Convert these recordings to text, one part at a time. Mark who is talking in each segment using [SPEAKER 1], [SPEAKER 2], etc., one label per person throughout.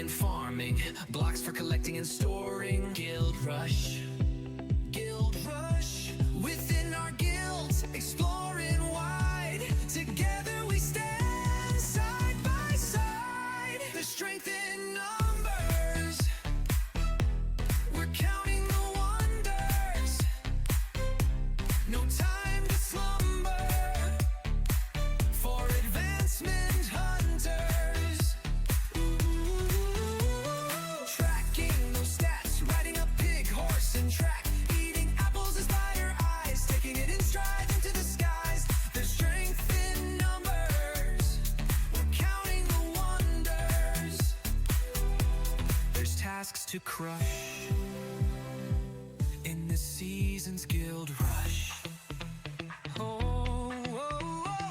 [SPEAKER 1] and farming, blocks for collecting and storing. Guild Rush. Guild Rush. Within our guilds, exploring wide. Together we stand side by side. The strength in numbers. We're counting the wonders. No time to slumber. For advancement hunters. Tracking those stats, riding a pig, horse, and track. Eating apples is by your eyes, taking it in stride into the skies. There's strength in numbers. We're counting the wonders. There's tasks to crush in this season's Guild Rush. Oh, oh, oh, oh.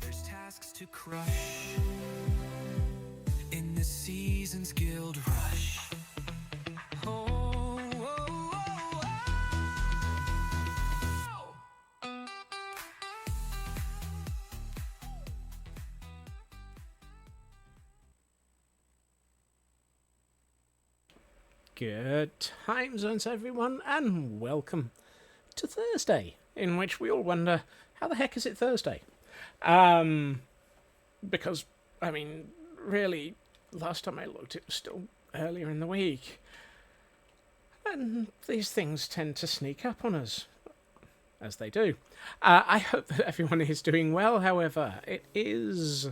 [SPEAKER 1] There's tasks to crush in this season's Guild Rush. Oh, oh, oh, oh.
[SPEAKER 2] Good time zones, everyone, and welcome to Thursday, in which we all wonder, how the heck is it Thursday? Because, I mean, really, last time I looked, it was still earlier in the week. And these things tend to sneak up on us, as they do. I hope that everyone is doing well, however. It is...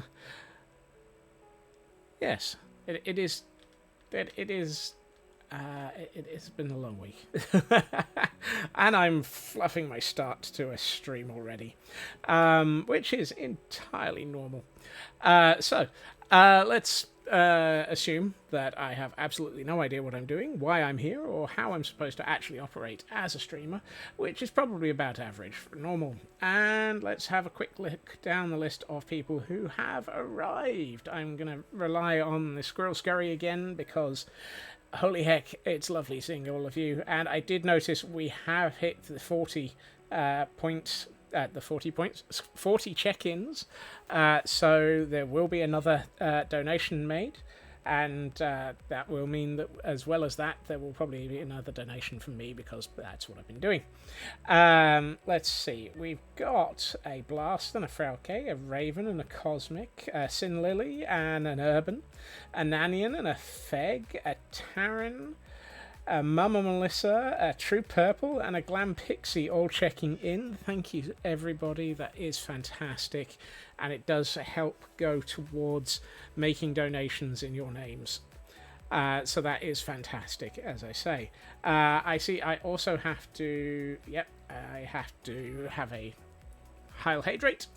[SPEAKER 2] Yes, it is... It has been a long week. And I'm fluffing my start to a stream already, which is entirely normal. So let's assume that I have absolutely no idea what I'm doing, why I'm here, or how I'm supposed to actually operate as a streamer, which is probably about average for normal. And let's have a quick look down the list of people who have arrived. I'm going to rely on the Squirrel Scurry again because... holy heck, it's lovely seeing all of you. And I did notice we have hit the 40 points, 40 check-ins. So there will be another donation made. And that will mean that, as well as that, there will probably be another donation from me because that's what I've been doing. Let's see. We've got a Blast and a Frauke, a Raven and a Cosmic, a Sin Lily and an Urban, a Nanian and a Feg, a Taran, a Mama Melissa, a True Purple, and a Glam Pixie all checking in. Thank you, everybody. That is fantastic. And it does help go towards making donations in your names. So that is fantastic, as I say. I see I also have to... Yep, I have to have a Heil Hydrate.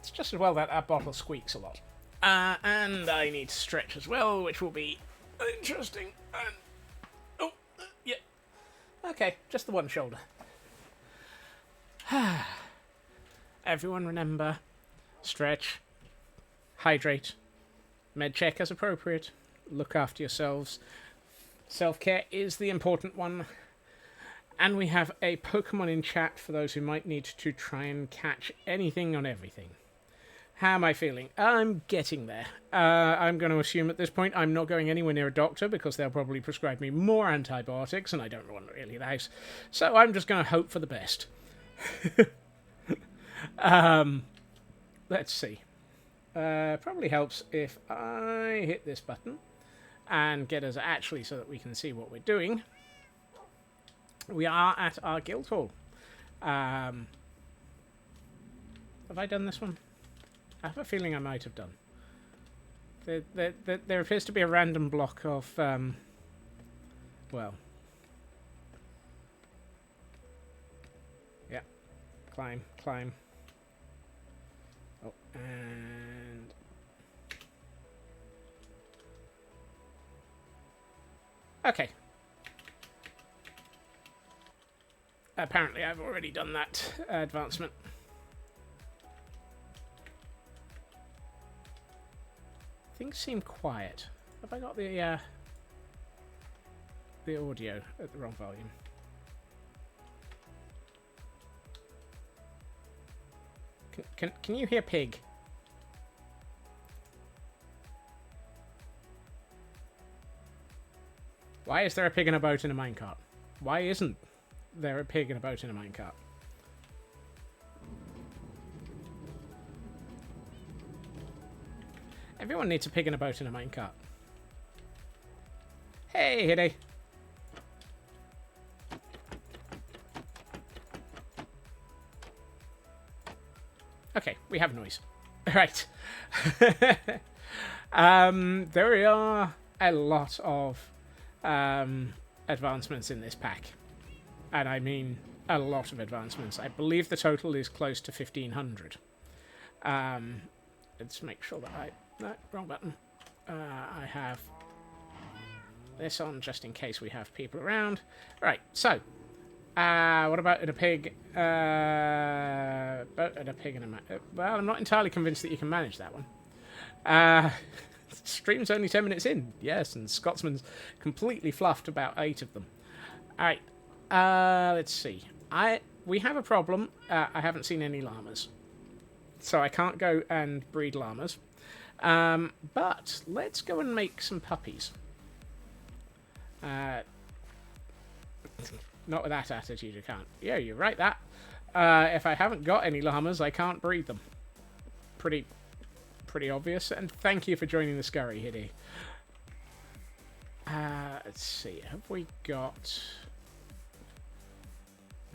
[SPEAKER 2] It's just as well that our bottle squeaks a lot. And I need to stretch as well, which will be interesting. And yeah. Okay, just the one shoulder. Everyone remember, stretch, hydrate, med check as appropriate, look after yourselves. Self-care is the important one. And we have a Pokemon in chat for those who might need to try and catch anything on everything. How am I feeling? I'm getting there. I'm going to assume at this point I'm not going anywhere near a doctor because they'll probably prescribe me more antibiotics and I don't want really the house. So I'm just going to hope for the best. Let's see. Probably helps if I hit this button and get us actually so that we can see what we're doing. we are at our guild hall. Have I done this one? I have a feeling I might have done. There appears to be a random block of, well... Yeah. Climb, climb. Oh, and... Okay. Apparently I've already done that advancement. Things seem quiet. Have I got the audio at the wrong volume? Can you hear Pig? Why is there a pig in a boat in a minecart? Why isn't there a pig in a boat in a minecart? Everyone needs a pig in a boat in a minecart. Hey, Hiddy. Okay, we have noise. Right. There are a lot of advancements in this pack. And I mean a lot of advancements. I believe the total is close to 1,500. Let's make sure that no, wrong button. I have this on just in case we have people around. Right, so what about a pig? A pig and a well, I'm not entirely convinced that you can manage that one. Stream's only 10 minutes in, yes, and Scotsman's completely fluffed about 8 of them. All right, let's see. We have a problem. I haven't seen any llamas, so I can't go and breed llamas. But let's go and make some puppies. Not with that attitude, you can't. Yeah, you're right, that. If I haven't got any llamas, I can't breed them. Pretty obvious. And thank you for joining the scurry, Hiddy. Let's see. Have we got...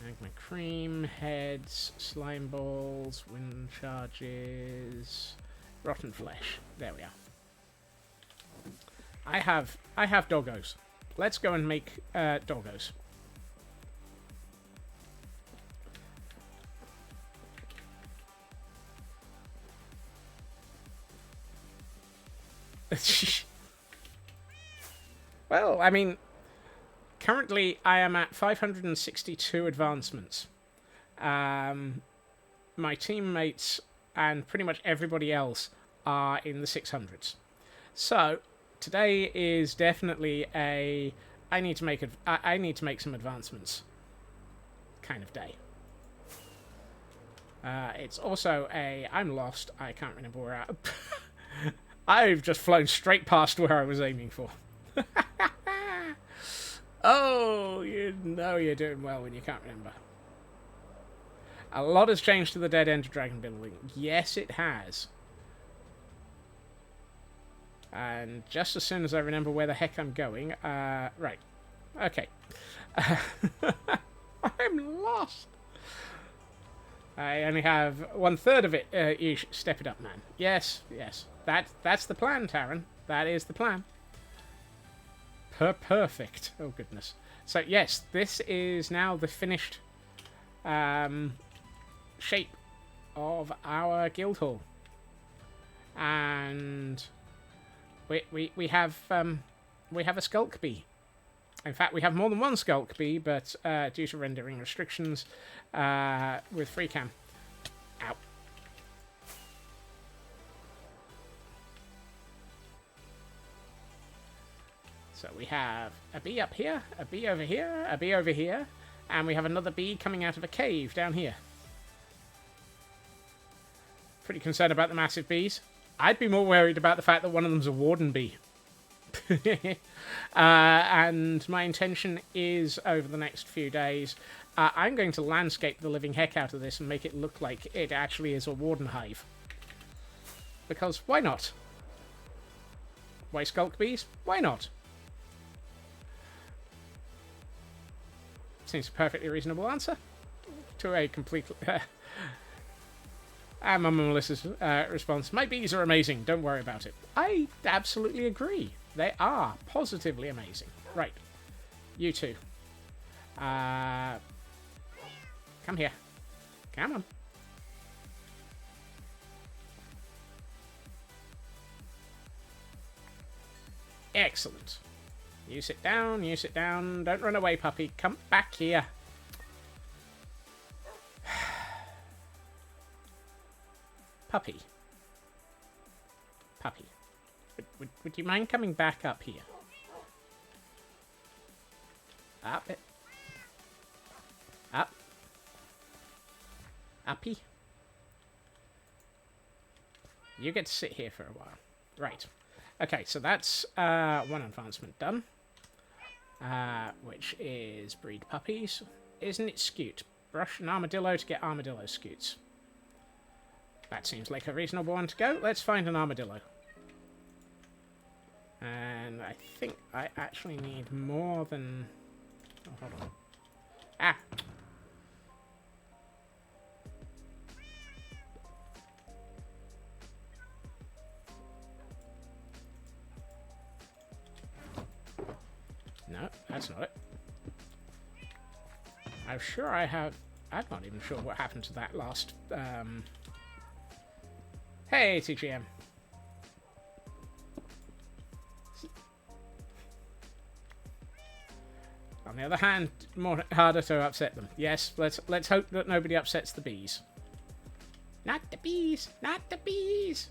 [SPEAKER 2] Magma Cream, Heads, Slime Balls, Wind Charges... Rotten Flesh. There we are. I have doggos. Let's go and make doggos. Well, I mean, currently I am at 562 advancements. My teammates and pretty much everybody else are in the 600s. So today is definitely a I need to make some advancements kind of day. It's also a I'm lost. I can't remember where I've just flown straight past where I was aiming for. Oh, you know you're doing well when you can't remember. A lot has changed to the Dead End Dragon building. Yes, it has. And just as soon as I remember where the heck I'm going... right. Okay. I'm lost. I only have 1/3 of it. You step it up, man. Yes, yes. That's the plan, Taran. That is the plan. Perfect. Oh, goodness. So, yes, this is now the finished... shape of our guild hall, and we have a skulk bee. In fact, we have more than one skulk bee, but due to rendering restrictions with free cam. Ow. So we have a bee up here, a bee over here, a bee over here, and we have another bee coming out of a cave down here. Pretty concerned about the massive bees. I'd be more worried about the fact that one of them's a warden bee. And my intention is, over the next few days, I'm going to landscape the living heck out of this and make it look like it actually is a warden hive. Because why not? Why skulk bees? Why not? Seems a perfectly reasonable answer to a completely... and Mama Melissa's response, my bees are amazing, don't worry about it. I absolutely agree. They are positively amazing. Right. You two. Come here. Come on. Excellent. You sit down, you sit down. Don't run away, puppy. Come back here. Puppy. Puppy. Would you mind coming back up here? Up it. Up. Uppy. You get to sit here for a while. Right. Okay, so that's one advancement done. Which is breed puppies. Isn't it scute? Brush an armadillo to get armadillo scutes. That seems like a reasonable one to go. Let's find an armadillo. And I think I actually need more than... Oh, hold on. Ah! No, that's not it. I'm sure I have... I'm not even sure what happened to that last... Hey, TGM. On the other hand, more harder to upset them. Yes, let's hope that nobody upsets the bees. Not the bees! Not the bees!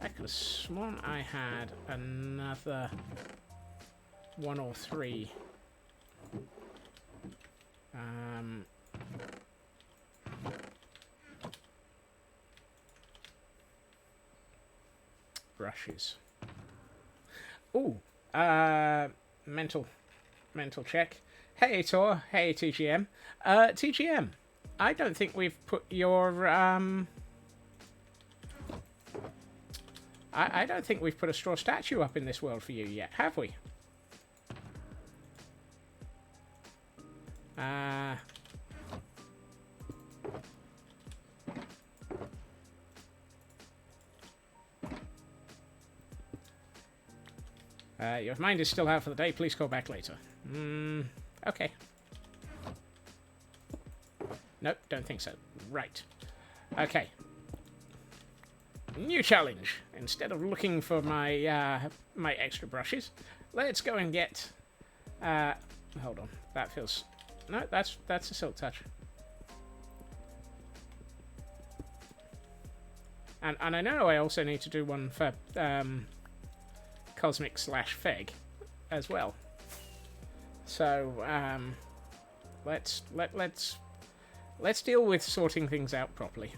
[SPEAKER 2] I could have sworn I had another 1 or 3. Brushes. Ooh, mental check. Hey, Tor. Hey, TGM. TGM, I don't think we've put your, I don't think we've put a straw statue up in this world for you yet, have we? Your mind is still out for the day. Please call back later. Okay. Nope, don't think so. Right. Okay. New challenge. Instead of looking for my my extra brushes, let's go and get... hold on. That feels... No, that's a silk touch. And I know I also need to do one for Cosmic/Feg as well. So let's deal with sorting things out properly.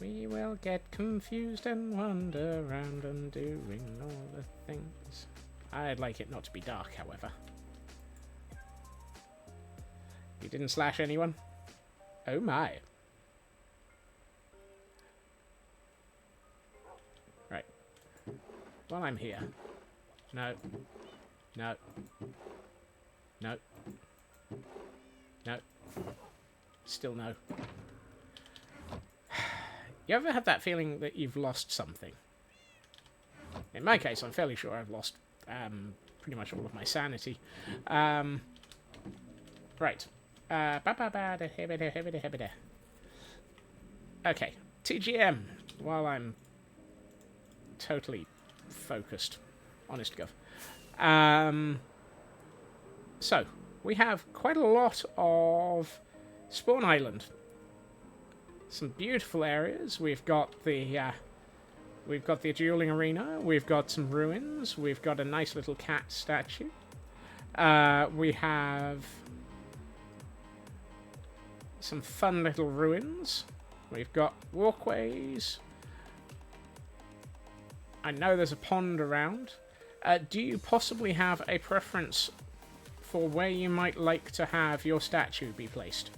[SPEAKER 2] We will get confused and wander around and doing all the things. I'd like it not to be dark, however. You didn't slash anyone? Oh my. Right. While I'm here. No. No. No. No. Still no. You ever have that feeling that you've lost something? In my case, I'm fairly sure I've lost pretty much all of my sanity. Right. Okay. TGM. While I'm totally focused. Honest gov. So, we have quite a lot of Spawn Island. Some beautiful areas. We've got the dueling arena. We've got some ruins. We've got a nice little cat statue. We have some fun little ruins. We've got walkways. I know there's a pond around. Do you possibly have a preference for where you might like to have your statue be placed?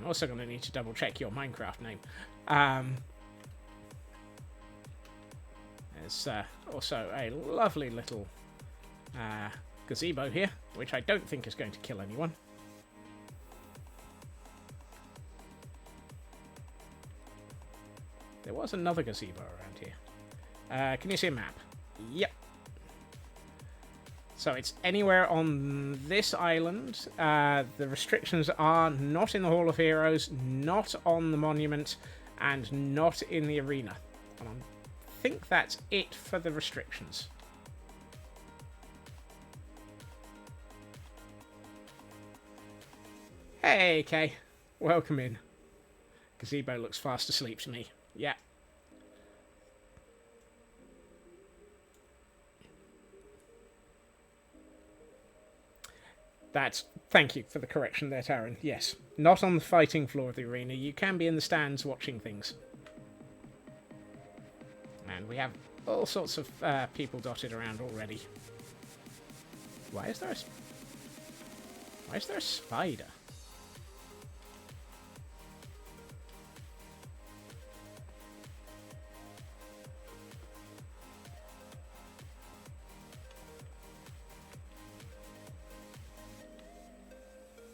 [SPEAKER 2] I'm also going to need to double check your Minecraft name. There's also a lovely little gazebo here, which I don't think is going to kill anyone. There was another gazebo around here. Can you see a map? Yep. So it's anywhere on this island. The restrictions are not in the Hall of Heroes, not on the monument, and not in the arena. And I think that's it for the restrictions. Hey, Kay. Welcome in. Gazebo looks fast asleep to me. Yeah. Thank you for the correction there, Taran. Yes, not on the fighting floor of the arena. You can be in the stands watching things. And we have all sorts of people dotted around already. Why is there a spider?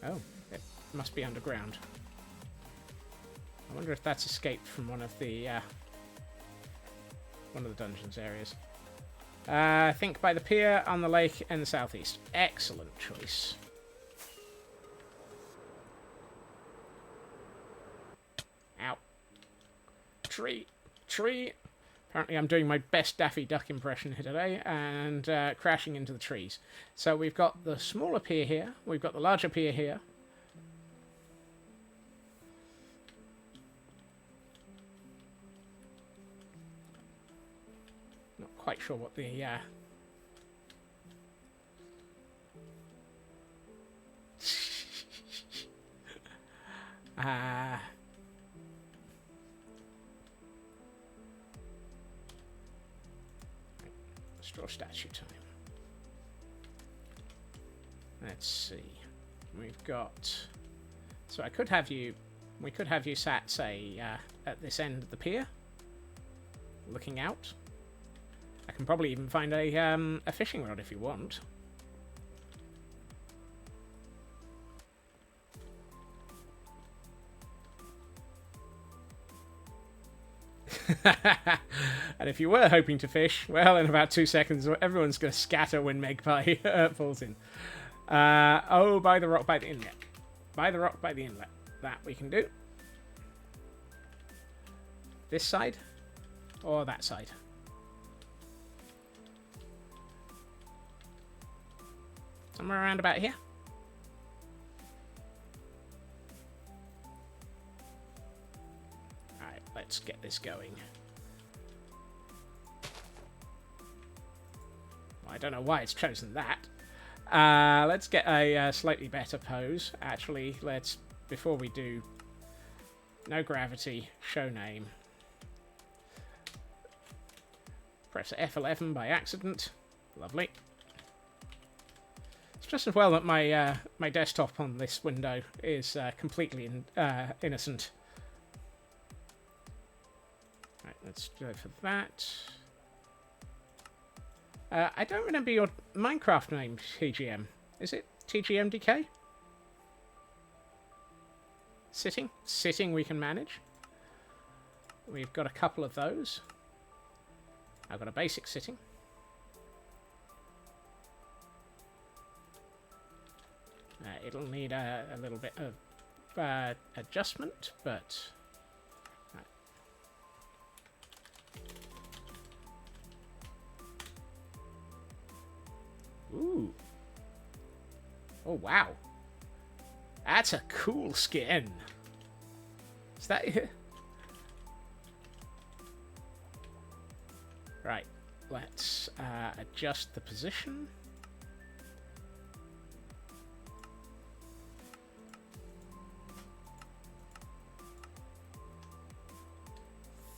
[SPEAKER 2] Oh, it must be underground. I wonder if that's escaped from one of the dungeons areas. I think by the pier on the lake in the southeast. Excellent choice. Ow. Tree. Tree. Apparently I'm doing my best Daffy Duck impression here today, and crashing into the trees. So we've got the smaller pier here, we've got the larger pier here. Not quite sure what the... Straw statue time. Let's see. We've got... So I could have you... We could have you sat, say, at this end of the pier, looking out. I can probably even find a fishing rod if you want. And if you were hoping to fish, well, in about 2 seconds, everyone's going to scatter when Magpie falls in. Oh, by the rock, by the inlet. By the rock, by the inlet. That we can do. This side? Or that side? Somewhere around about here? Alright, let's get this going. I don't know why it's chosen that. Let's get a slightly better pose. Actually, let's, before we do, no gravity, show name. Press F11 by accident. Lovely. It's just as well that my my desktop on this window is completely innocent. Right, let's go for that. I don't remember your Minecraft name, TGM. Is it TGMDK? Sitting? Sitting we can manage. We've got a couple of those. I've got a basic sitting. It'll need a little bit of adjustment, but... Ooh. Oh, wow. That's a cool skin. Is that it? Right. Let's adjust the position.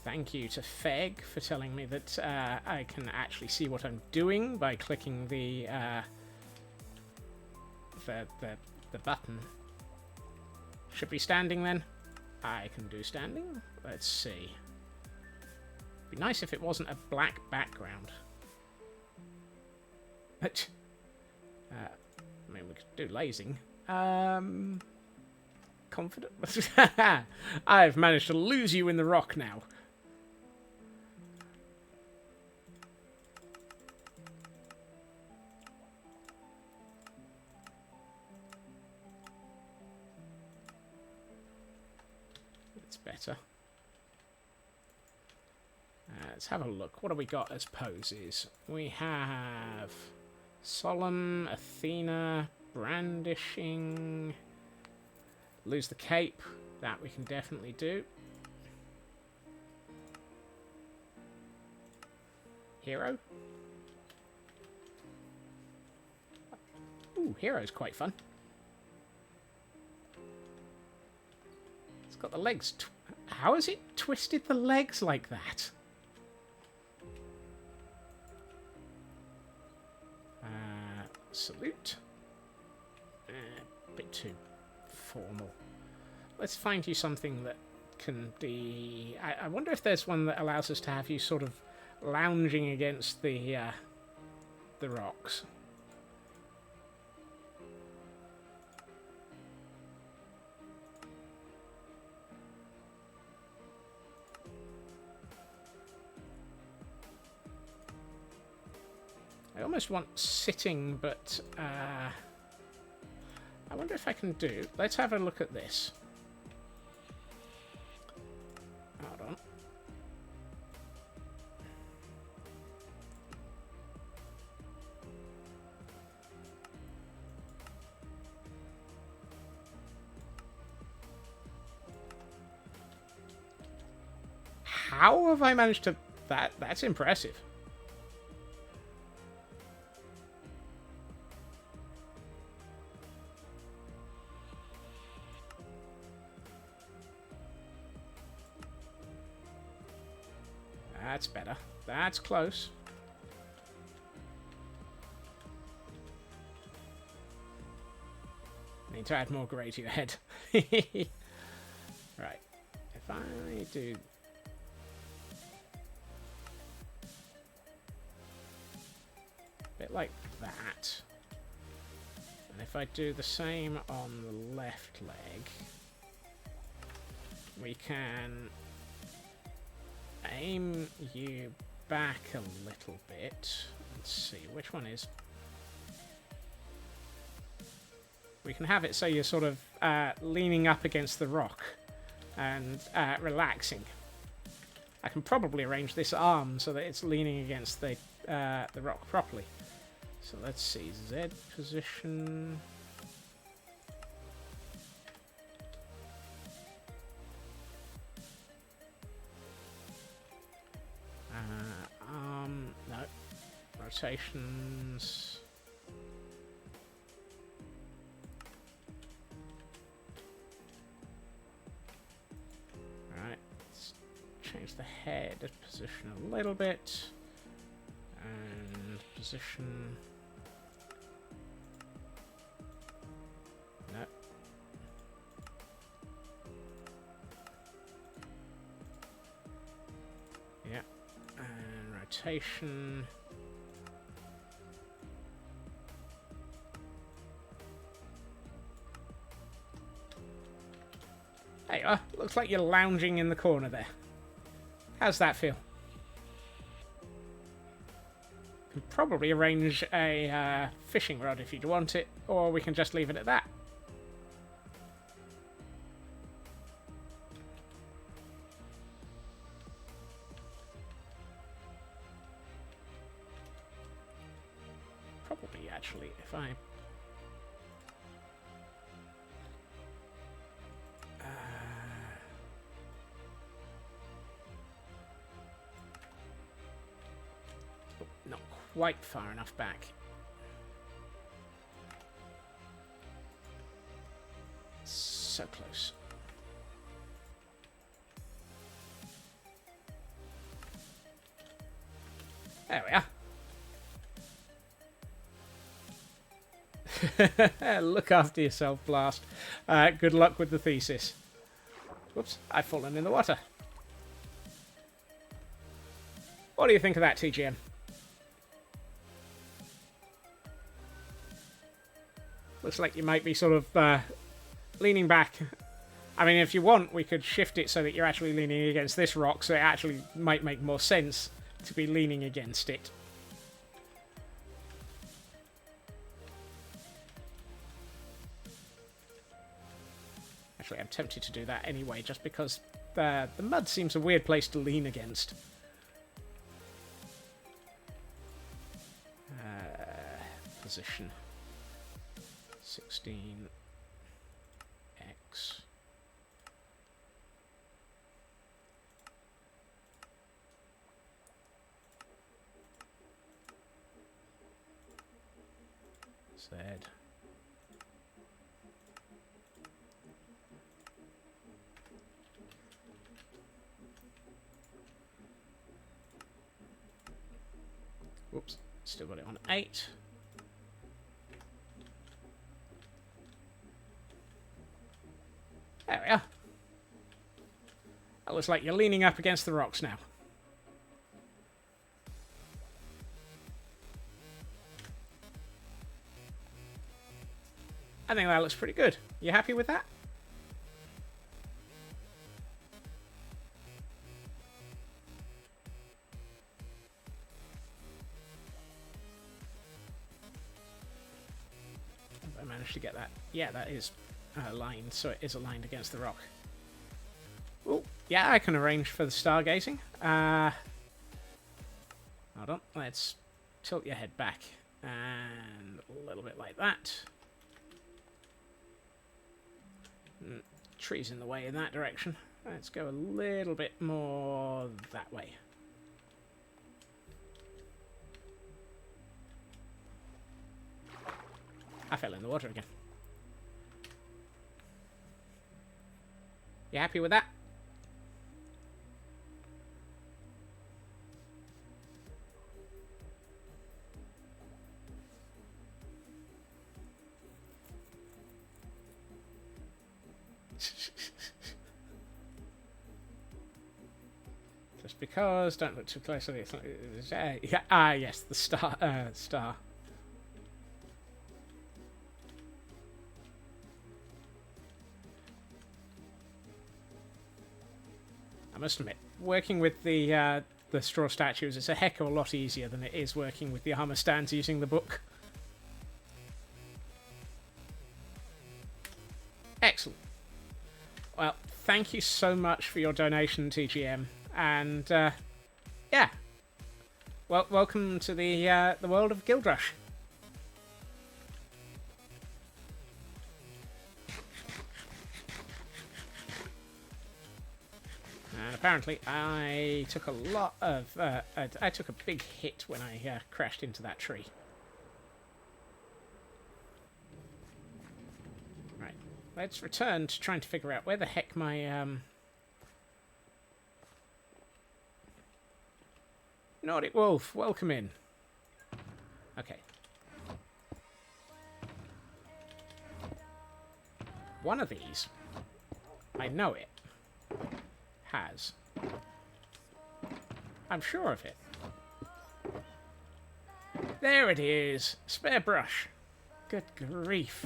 [SPEAKER 2] Thank you to Feg for telling me that I can actually see what I'm doing by clicking the button. Should be standing then. I can do standing. Let's see. Be nice if it wasn't a black background. I mean, we could do lazing. Confident? I've managed to lose you in the rock now. It's better. Let's have a look. What do we got as poses? We have solemn, Athena, brandishing, lose the cape. That we can definitely do. Hero. Ooh, hero's quite fun. It's got the legs. How has it twisted the legs like that? Salute. Bit too formal. Let's find you something that can be... I wonder if there's one that allows us to have you sort of lounging against the rocks. I almost want sitting, but I wonder if I can do... Let's have a look at this. Hold on. How have I managed to... That's impressive. That's better. That's close. Need to add more grey to your head. Right. If I do... a bit like that. And if I do the same on the left leg, we can... aim you back a little bit. Let's see, which one is... We can have it so you're sort of leaning up against the rock and relaxing. I can probably arrange this arm so that it's leaning against the rock properly. So let's see, Z position... no. Rotations. Alright, let's change the head position a little bit. And position... No. Yeah. And rotation. There you are. Looks like you're lounging in the corner there. How's that feel? Can probably arrange a fishing rod if you'd want it, or we can just leave it at that. Probably, actually, if I... not quite far enough back. So close. There we are. Look after yourself, Blast. Good luck with the thesis. Whoops, I've fallen in the water. What do you think of that, TGM? Looks like you might be sort of leaning back. I mean, if you want, we could shift it so that you're actually leaning against this rock, so it actually might make more sense to be leaning against it. Actually, I'm tempted to do that anyway, just because the mud seems a weird place to lean against. Position 16x. Z. Whoops, still got it on 8. There we are. That looks like you're leaning up against the rocks now. I think that looks pretty good. You happy with that? Have I managed to get that? Yeah, that is aligned, so it is aligned against the rock. Oh, yeah, I can arrange for the stargazing. Hold on, let's tilt your head back. And a little bit like that. Trees in the way in that direction. Let's go a little bit more that way. I fell in the water again. You happy with that? Just because, don't look too closely. Yes, the star. I must admit, working with the straw statues is a heck of a lot easier than it is working with the armor stands using the book. Excellent. Well, thank you so much for your donation, TGM, and yeah, well, welcome to the world of Guild Rush. And apparently, I took a lot of I took a big hit when I crashed into that tree. Right, let's return to trying to figure out where the heck my Nordic Wolf, welcome in. Okay. One of these, I know it, has. I'm sure of it. There it is. Spare brush. Good grief.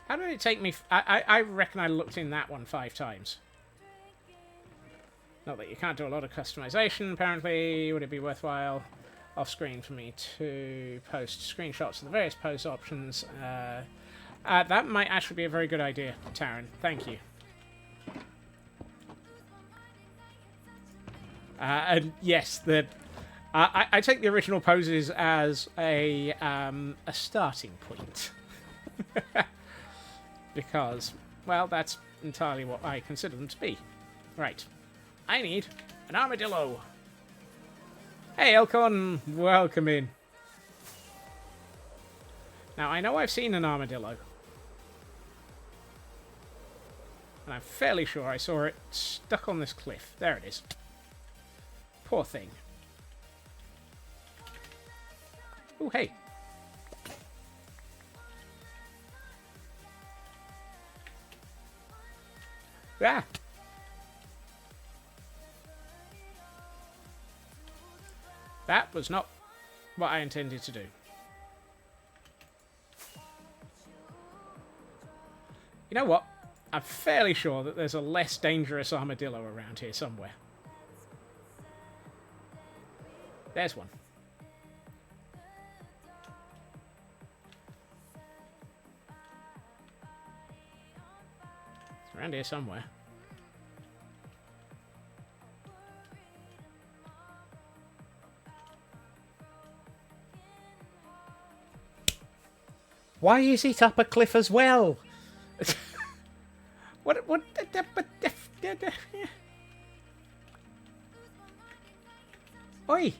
[SPEAKER 2] How did it take me... I reckon I looked in that one 5 times. Not that you can't do a lot of customization, apparently. Would it be worthwhile off-screen for me to post screenshots of the various pose options? That might actually be a very good idea, Taryn. Thank you. And yes, I take the original poses as a starting point. Because, well, that's entirely what I consider them to be. Right. I need an armadillo. Hey, Elcon, welcome in. Now, I know I've seen an armadillo. And I'm fairly sure I saw it stuck on this cliff. There it is. Poor thing. Oh, hey. Ah. That was not what I intended to do. You know what? I'm fairly sure that there's a less dangerous armadillo around here somewhere. There's one. It's around here somewhere. Why is it up a cliff as well? What? Oi!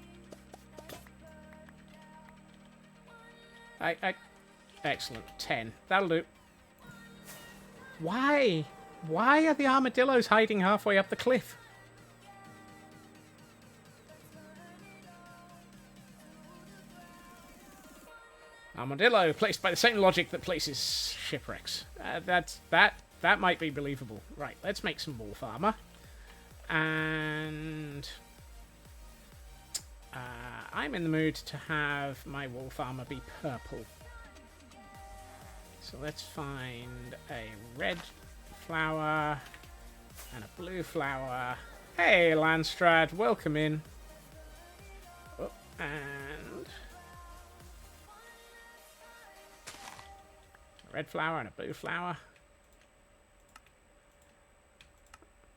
[SPEAKER 2] Excellent. 10. That'll do. Why? Why are the armadillos hiding halfway up the cliff? Armadillo placed by the same logic that places shipwrecks. That might be believable. Right, let's make some wolf armor. And I'm in the mood to have my wolf armor be purple. So let's find a red flower and a blue flower. Hey, Landstrad, welcome in. Oh, and a red flower and a blue flower.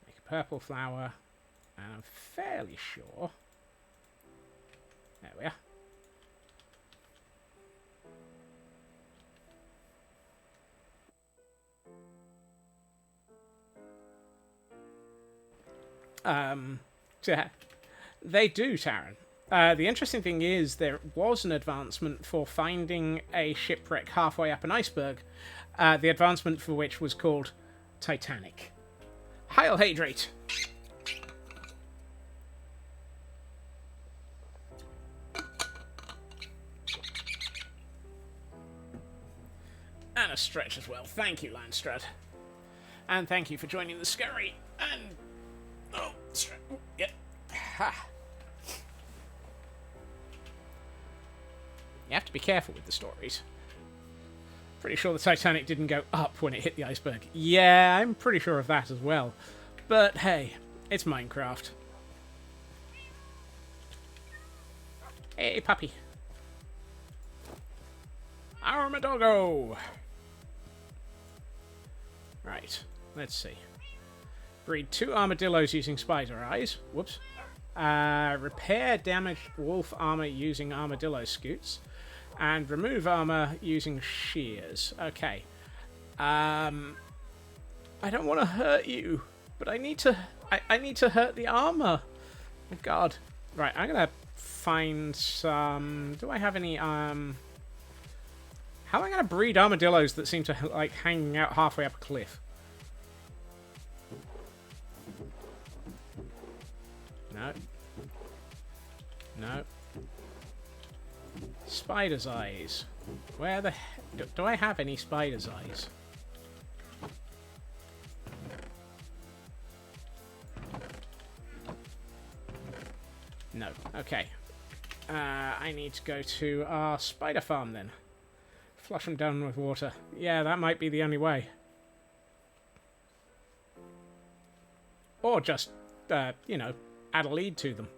[SPEAKER 2] Make a purple flower, and I'm fairly sure. There we are. Yeah, they do, Taran. The interesting thing is there was an advancement for finding a shipwreck halfway up an iceberg, the advancement for which was called Titanic. Heil Hydrate! And a stretch as well. Thank you, Landstrad. And thank you for joining the scurry. And... oh, yep. Ha. You have to be careful with the stories. Pretty sure the Titanic didn't go up when it hit the iceberg. Yeah, I'm pretty sure of that as well. But hey, it's Minecraft. Hey, puppy. Armadoggo! Right, let's see. Breed 2 armadillos using spider eyes. Whoops. Repair damaged wolf armor using armadillo scoots. And remove armor using shears. Okay. I don't want to hurt you, but I need to. I need to hurt the armor. Oh God. Right. I'm gonna find some. Do I have any? How am I gonna breed armadillos that seem to like hanging out halfway up a cliff? No. No. Spider's eyes. Where the heck? Do I have any spider's eyes? No. Okay. I need to go to our spider farm then. Flush them down with water. Yeah, that might be the only way. Or just, you know, add a lead to them.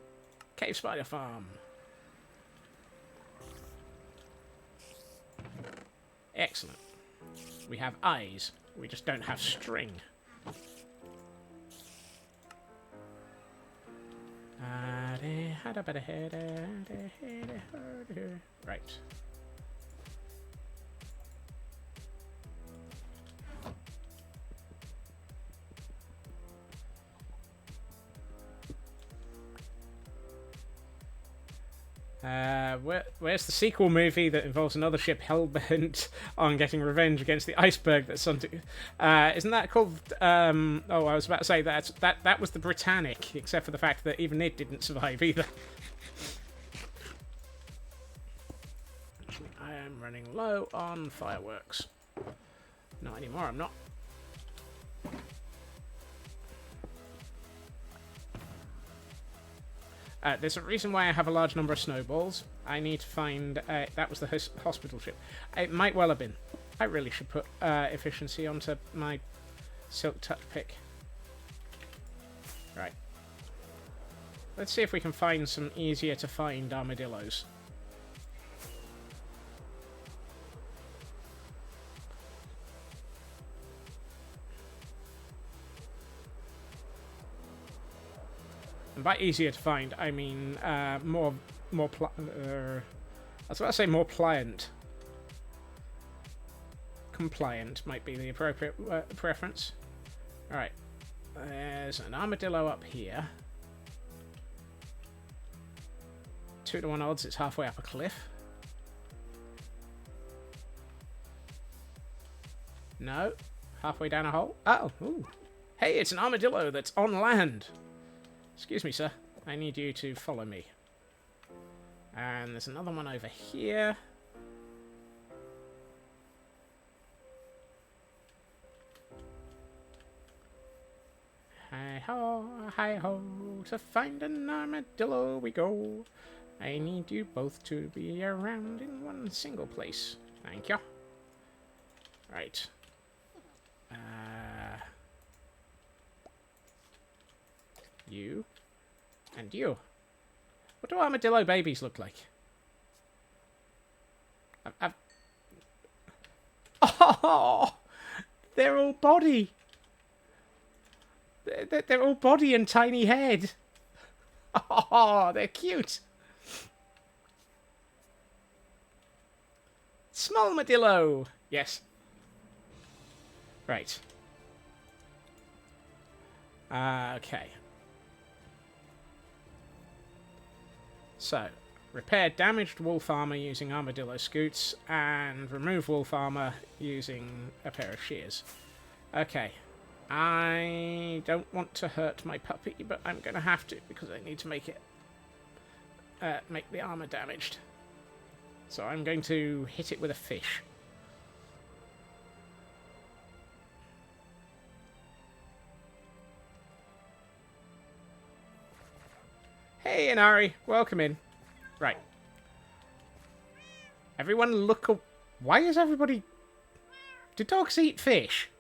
[SPEAKER 2] Cave spider farm. Excellent. We have eyes. We just don't have string. Right. Where's the sequel movie that involves another ship hell-bent on getting revenge against the iceberg that's sunk? Isn't that called? Oh, I was about to say that was the Britannic, except for the fact that even it didn't survive either. I am running low on fireworks. Not anymore. I'm not. There's a reason why I have a large number of snowballs. I need to find... that was the hospital ship. It might well have been. I really should put efficiency onto my Silk Touch pick. Right. Let's see if we can find some easier to find armadillos. And by easier to find, I mean more I was about to say more pliant. Compliant might be the appropriate preference. Alright. There's an armadillo up here. 2-to-1 odds, it's halfway up a cliff. No. Halfway down a hole. Oh, ooh. Hey, it's an armadillo that's on land. Excuse me, sir. I need you to follow me. And there's another one over here. Hi ho, to find an armadillo we go. I need you both to be around in one single place. Thank you. Right. You. And you. What do armadillo babies look like? Oh! They're all body! They're all body and tiny head. Oh, they're cute. Small armadillo. Yes. Right. Okay. So, repair damaged wolf armor using armadillo scoots, and remove wolf armor using a pair of shears. Okay. I don't want to hurt my puppy, but I'm going to have to because I need to make it make the armor damaged. So I'm going to hit it with a fish. Hey, Inari, welcome in. Right. Everyone look... Why is everybody... Do dogs eat fish?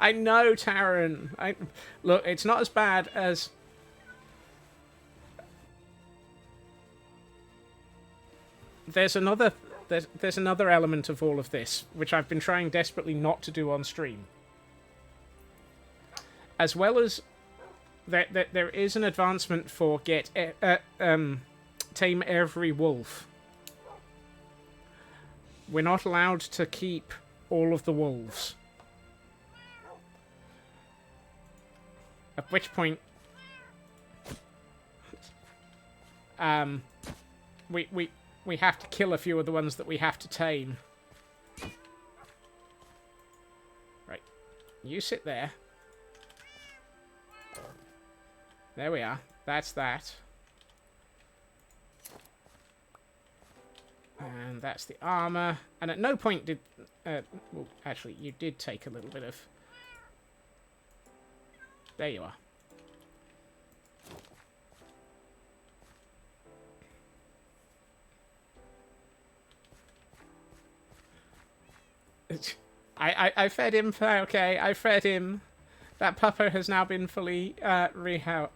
[SPEAKER 2] I know, Taran. Look, it's not as bad as... There's another element of all of this, which I've been trying desperately not to do on stream. As well as... There is an advancement for tame every wolf. We're not allowed to keep all of the wolves. At which point, we have to kill a few of the ones that we have to tame. Right, you sit there. There we are. That's that. And that's the armor. And at no point did... well, actually, you did take a little bit of... There you are. I fed him, okay, I fed him. That pupper has now been fully rehelped.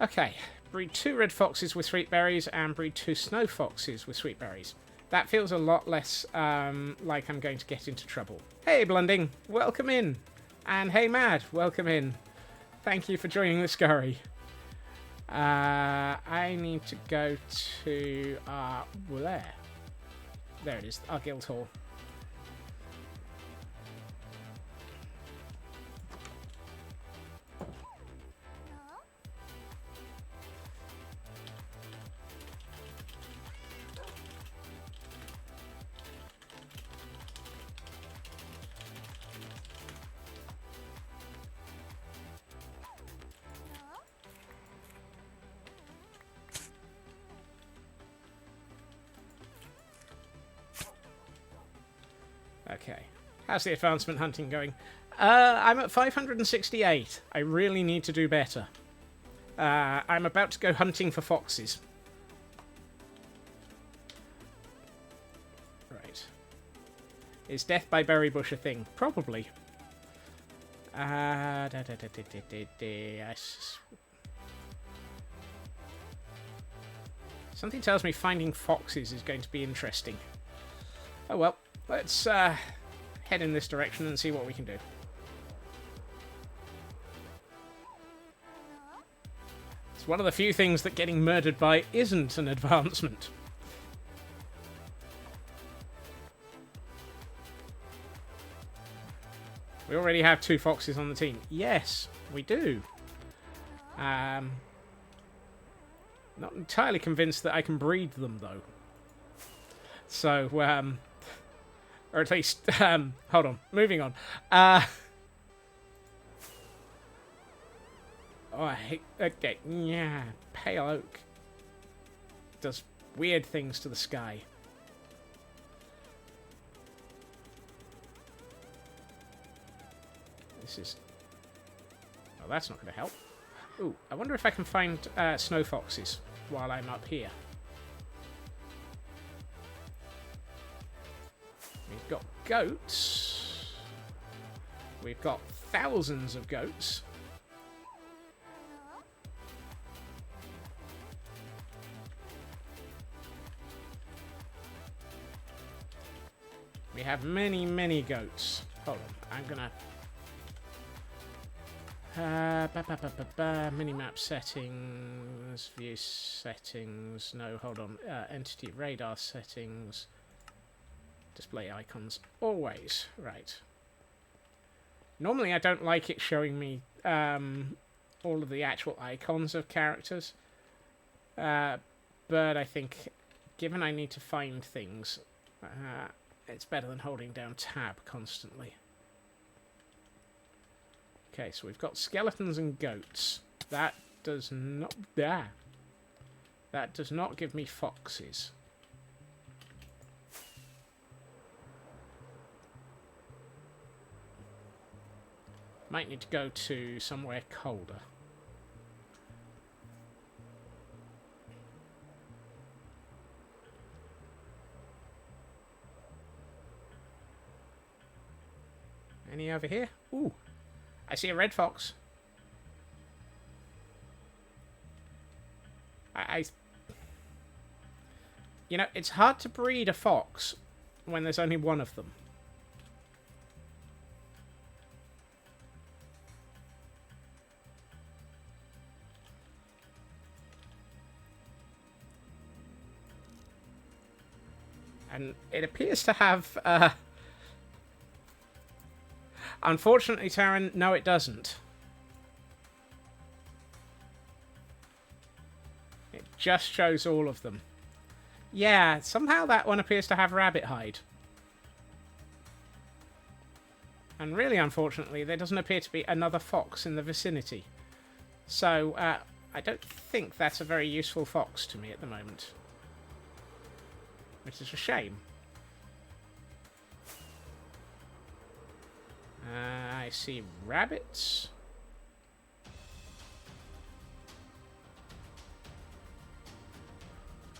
[SPEAKER 2] Okay, breed 2 red foxes with sweet berries and breed 2 snow foxes with sweet berries. That feels a lot less like I'm going to get into trouble. Hey, Blunding, welcome in. And hey, Mad, welcome in. Thank you for joining the scurry. I need to go to our... Well, there it is, our guild hall. Okay. How's the advancement hunting going? I'm at 568. I really need to do better. I'm about to go hunting for foxes. Right. Is death by berry bush a thing? Probably. Something tells me finding foxes is going to be interesting. Oh well, let's head in this direction and see what we can do. It's one of the few things that getting murdered by isn't an advancement. We already have 2 foxes on the team. Yes, we do. Not entirely convinced that I can breed them, though. So, or at least, hold on, moving on. Oh, I hate, okay, yeah, pale oak does weird things to the sky. This is, oh, that's not going to help. Ooh, I wonder if I can find snow foxes while I'm up here. We've got goats. We've got thousands of goats. We have many, many goats. Hold on, I'm gonna... Minimap settings, view settings, no, hold on, entity radar settings, display icons, always, right. Normally I don't like it showing me all of the actual icons of characters, but I think given I need to find things, it's better than holding down tab constantly. Okay, so we've got skeletons and goats. That does not... That does not give me foxes. Might need to go to somewhere colder. Any over here? Ooh. I see a red fox. You know, it's hard to breed a fox when there's only one of them. And it appears to have... Unfortunately, Taran, no it doesn't. It just shows all of them. Yeah, somehow that one appears to have rabbit hide. And really, unfortunately, there doesn't appear to be another fox in the vicinity. So, I don't think that's a very useful fox to me at the moment. Which is a shame. I see rabbits.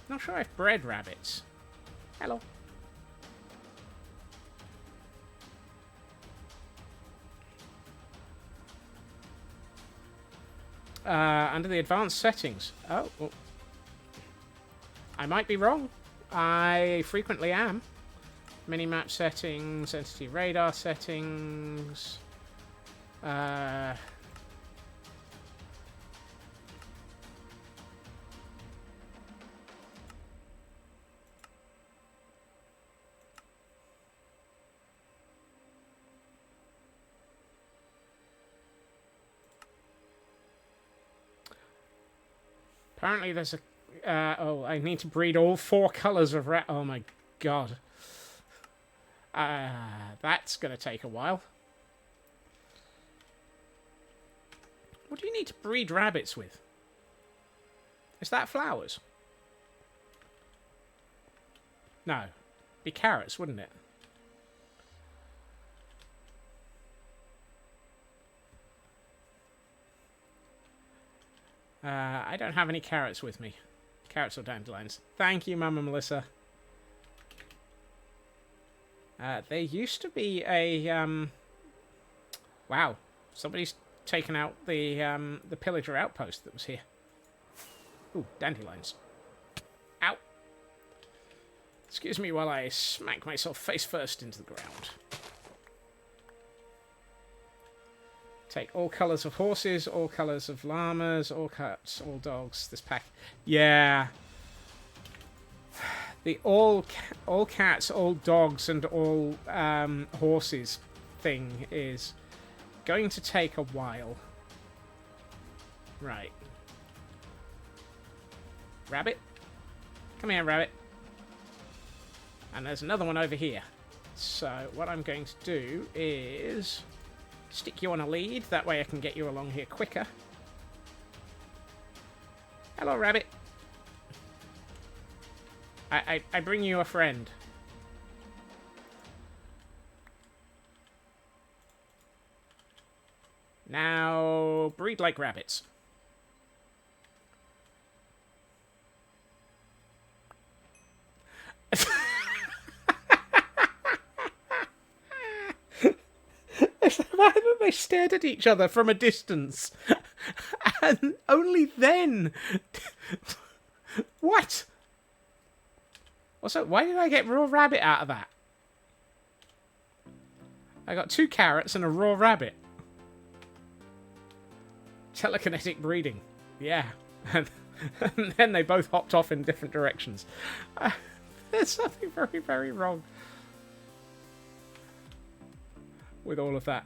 [SPEAKER 2] Not sure I've bred rabbits. Hello. Under the advanced settings. Oh. I might be wrong. I frequently am. Minimap settings, entity radar settings. Apparently there's a... oh, I need to breed all 4 colours of rat... Oh my god. That's going to take a while. What do you need to breed rabbits with? Is that flowers? No. Be carrots, wouldn't it? I don't have any carrots with me. Carrots or dandelions. Thank you, Mama Melissa. There used to be a, wow. Somebody's taken out the pillager outpost that was here. Ooh, dandelions. Ow. Excuse me while I smack myself face first into the ground. Take all colours of horses, all colours of llamas, all cats, all dogs. This pack. Yeah. The all cats, all dogs, and all horses thing is going to take a while. Right. Rabbit? Come here, rabbit. And there's another one over here. So what I'm going to do is stick you on a lead. That way I can get you along here quicker. Hello, rabbit. I bring you a friend. Now, breed like rabbits. It's the fact that they stared at each other from a distance. And only then... What? Also, why did I get raw rabbit out of that? I got 2 carrots and a raw rabbit. Telekinetic breeding. Yeah. And then they both hopped off in different directions. There's something very, very wrong with all of that.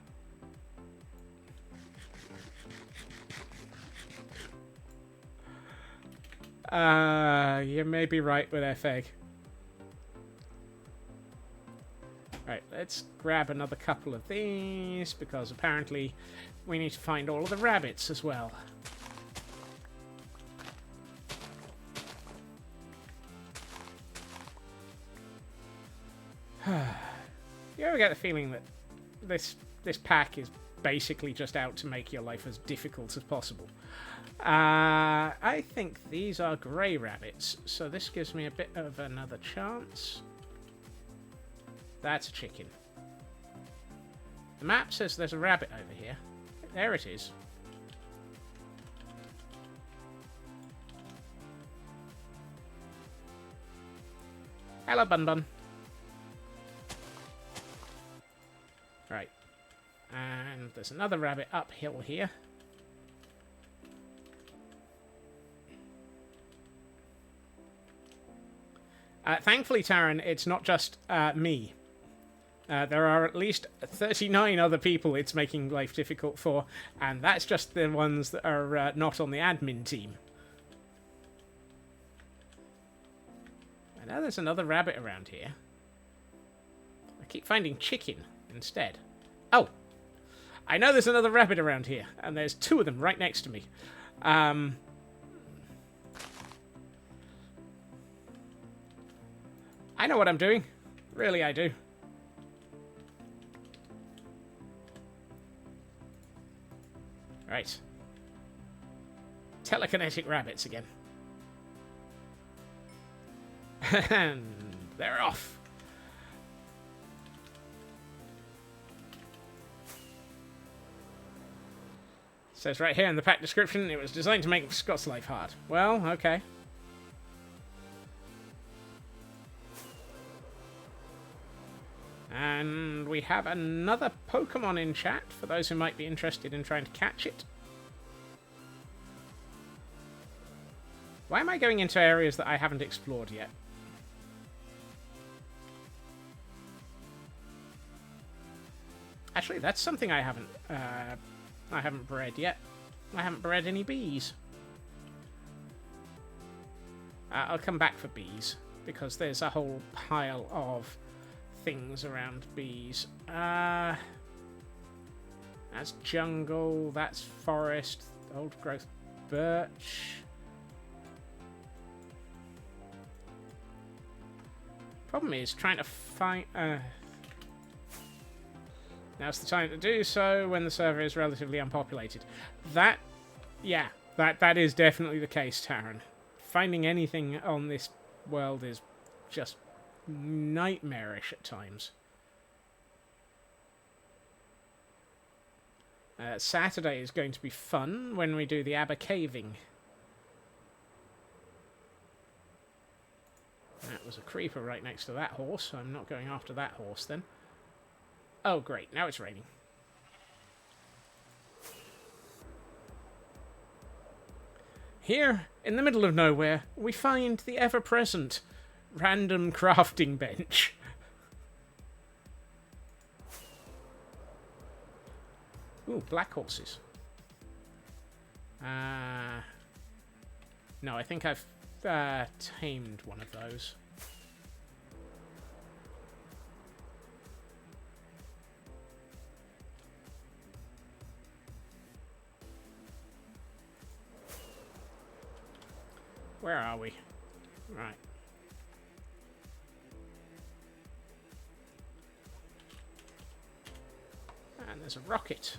[SPEAKER 2] You may be right with F-Egg. Right, let's grab another couple of these, because apparently we need to find all of the rabbits as well. You ever get the feeling that this pack is basically just out to make your life as difficult as possible? I think these are grey rabbits, so this gives me a bit of another chance. That's a chicken. The map says there's a rabbit over here. There it is. Hello, Bun Bun. Right. And there's another rabbit uphill here. Thankfully, Taran, it's not just me. There are at least 39 other people it's making life difficult for, and that's just the ones that are not on the admin team. I know there's another rabbit around here. I keep finding chicken instead. Oh! I know there's another rabbit around here, and there's 2 of them right next to me. I know what I'm doing. Really, I do. Right. Telekinetic rabbits again. And they're off. Says right here in the pack description, it was designed to make Scott's life hard. Well, okay. And we have another Pokemon in chat, for those who might be interested in trying to catch it. Why am I going into areas that I haven't explored yet? Actually, that's something I haven't bred yet. I haven't bred any bees. I'll come back for bees, because there's a whole pile of things around bees. That's jungle, that's forest, old growth birch. Problem is trying to find... Now's the time to do so when the server is relatively unpopulated. That... Yeah, That is definitely the case, Taran. Finding anything on this world is just nightmarish at times. Saturday is going to be fun when we do the Abba caving. That was a creeper right next to that horse, so I'm not going after that horse then. Oh great, now it's raining. Here, in the middle of nowhere, we find the ever-present random crafting bench. Ooh, black horses. No, I think I've tamed one of those. Where are we? Right. And there's a rocket.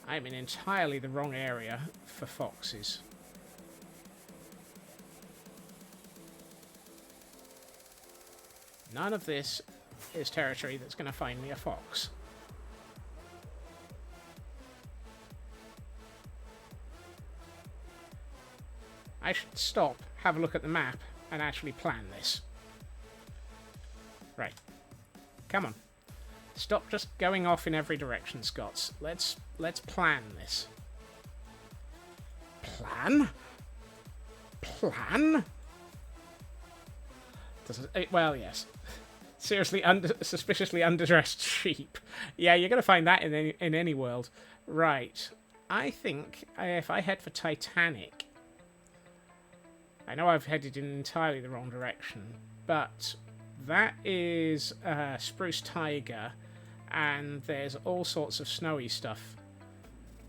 [SPEAKER 2] I'm in entirely the wrong area for foxes. None of this is territory that's going to find me a fox. I should stop, have a look at the map, and actually plan this. Right. Come on. Stop just going off in every direction, Scots. Let's plan this. Plan? Plan? Well, yes. Seriously, suspiciously underdressed sheep. Yeah, you're going to find that in any world. Right. I think if I head for Titanic... I know I've headed in entirely the wrong direction, but that is Spruce Tiger, and there's all sorts of snowy stuff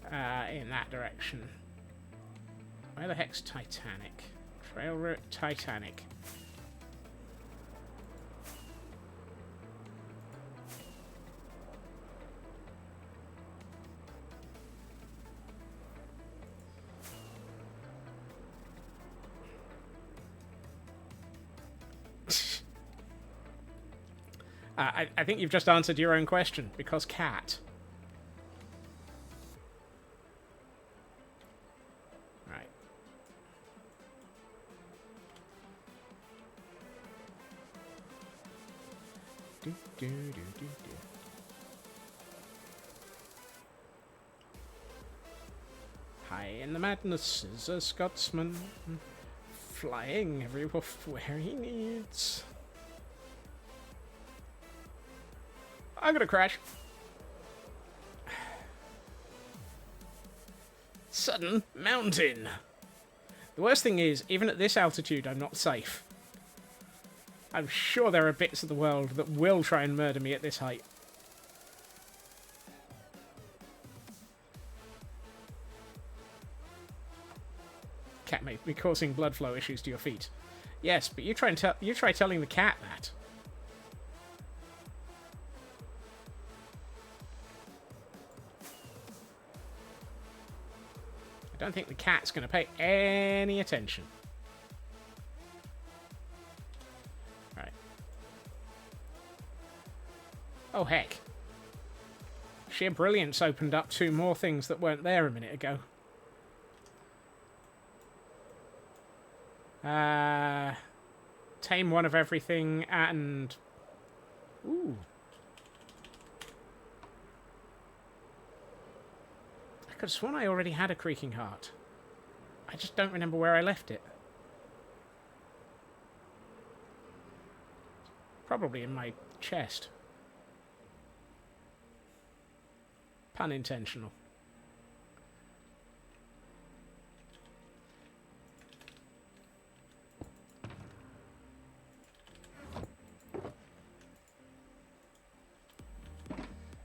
[SPEAKER 2] in that direction. Where the heck's Titanic? Trail route Titanic. I think you've just answered your own question, because cat. Right. Do, do, do, do, do. High in the madness is a Scotsman, flying every wolf where he needs. I'm gonna crash. Sudden mountain. The worst thing is, even at this altitude, I'm not safe. I'm sure there are bits of the world that will try and murder me at this height. Cat may be causing blood flow issues to your feet. Yes, but you try telling the cat that. I don't think the cat's going to pay any attention. Right. Oh, heck. Sheer brilliance opened up 2 more things that weren't there a minute ago. Tame one of everything and... Ooh. I could have sworn I already had a creaking heart. I just don't remember where I left it. Probably in my chest. Pun intentional.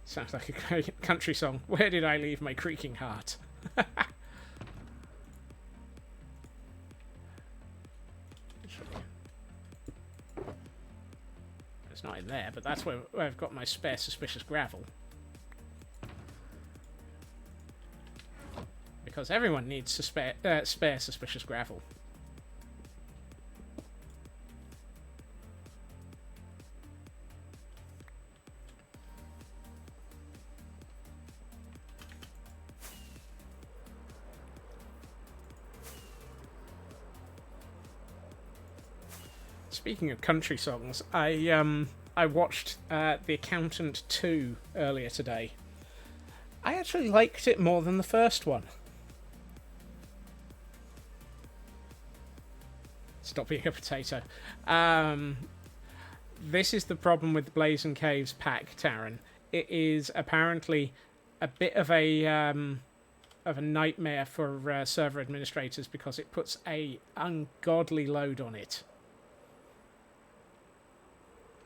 [SPEAKER 2] Sounds like a country song. Where did I leave my creaking heart? It's not in there, but that's where I've got my spare suspicious gravel. because everyone needs spare suspicious gravel. Speaking of country songs, I watched The Accountant 2 earlier today. I actually liked it more than the first one. Stop being a potato. This is the problem with the Blazing Caves pack, Taran. It is apparently a bit of a nightmare for server administrators because it puts a ungodly load on it.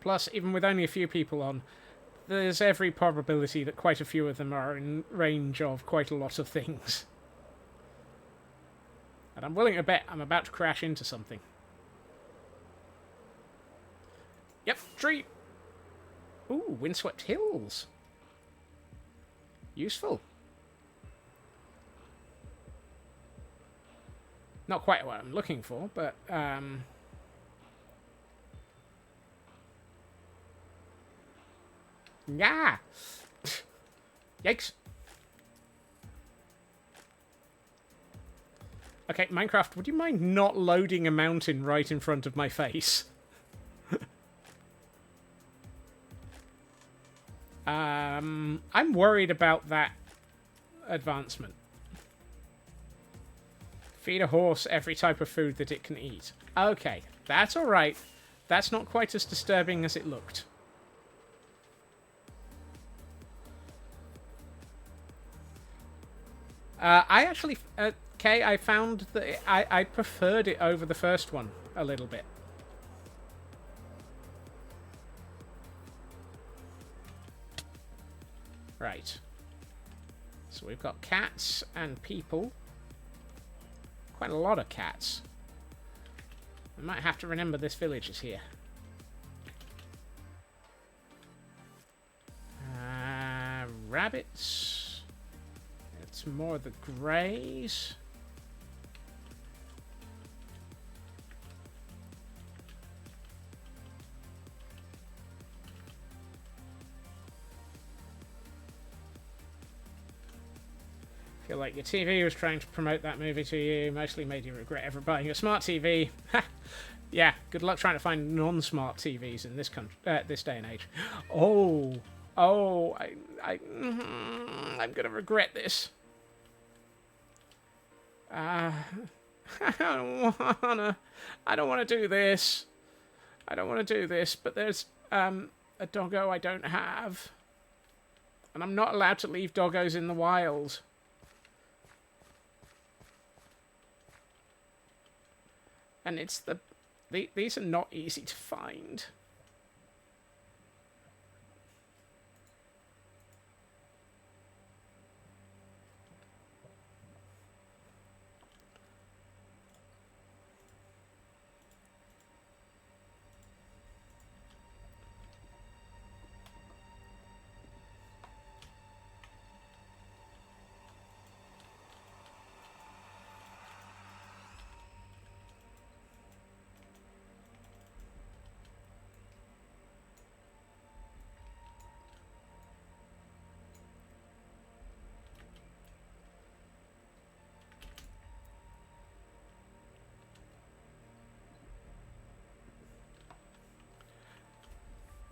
[SPEAKER 2] Plus, even with only a few people on, there's every probability that quite a few of them are in range of quite a lot of things. And I'm willing to bet I'm about to crash into something. Yep, tree! Ooh, Windswept Hills. Useful. Not quite what I'm looking for, but, yeah! Yikes. Okay, Minecraft, would you mind not loading a mountain right in front of my face? I'm worried about that advancement. Feed a horse every type of food that it can eat. Okay, that's alright. That's not quite as disturbing as it looked. I actually... okay, I found that I preferred it over the first one a little bit. Right. So we've got cats and people. Quite a lot of cats. I might have to remember this village is here. Rabbits. It's more of the greys. Feel like your TV was trying to promote that movie to you, mostly made you regret ever buying a smart TV. Yeah, good luck trying to find non-smart TVs in this country, this day and age. I'm gonna regret this. I don't wanna do this. I don't wanna do this, but there's a doggo I don't have. And I'm not allowed to leave doggos in the wild. And it's these are not easy to find.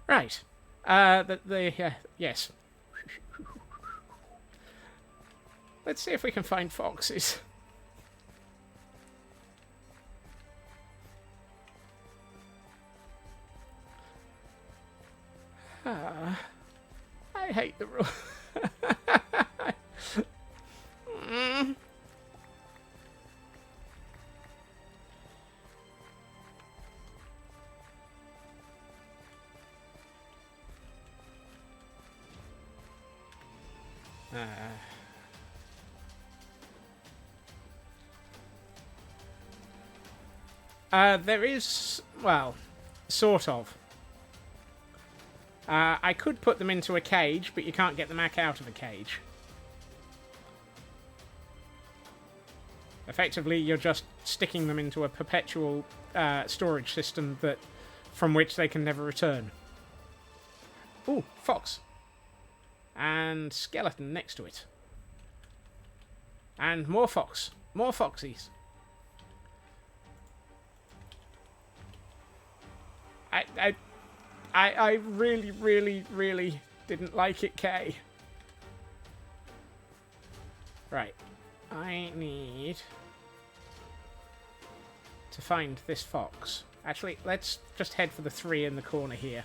[SPEAKER 2] Right. Yes. Let's see if we can find foxes. I hate the rule. There is, well, sort of. I could put them into a cage, but you can't get them back out of a cage. Effectively, you're just sticking them into a perpetual storage system from which they can never return. Ooh, fox. And skeleton next to it. And more fox. More foxies. I really, really, really didn't like it, Kay. Right. I need to find this fox. Actually, let's just head for the 3 in the corner here.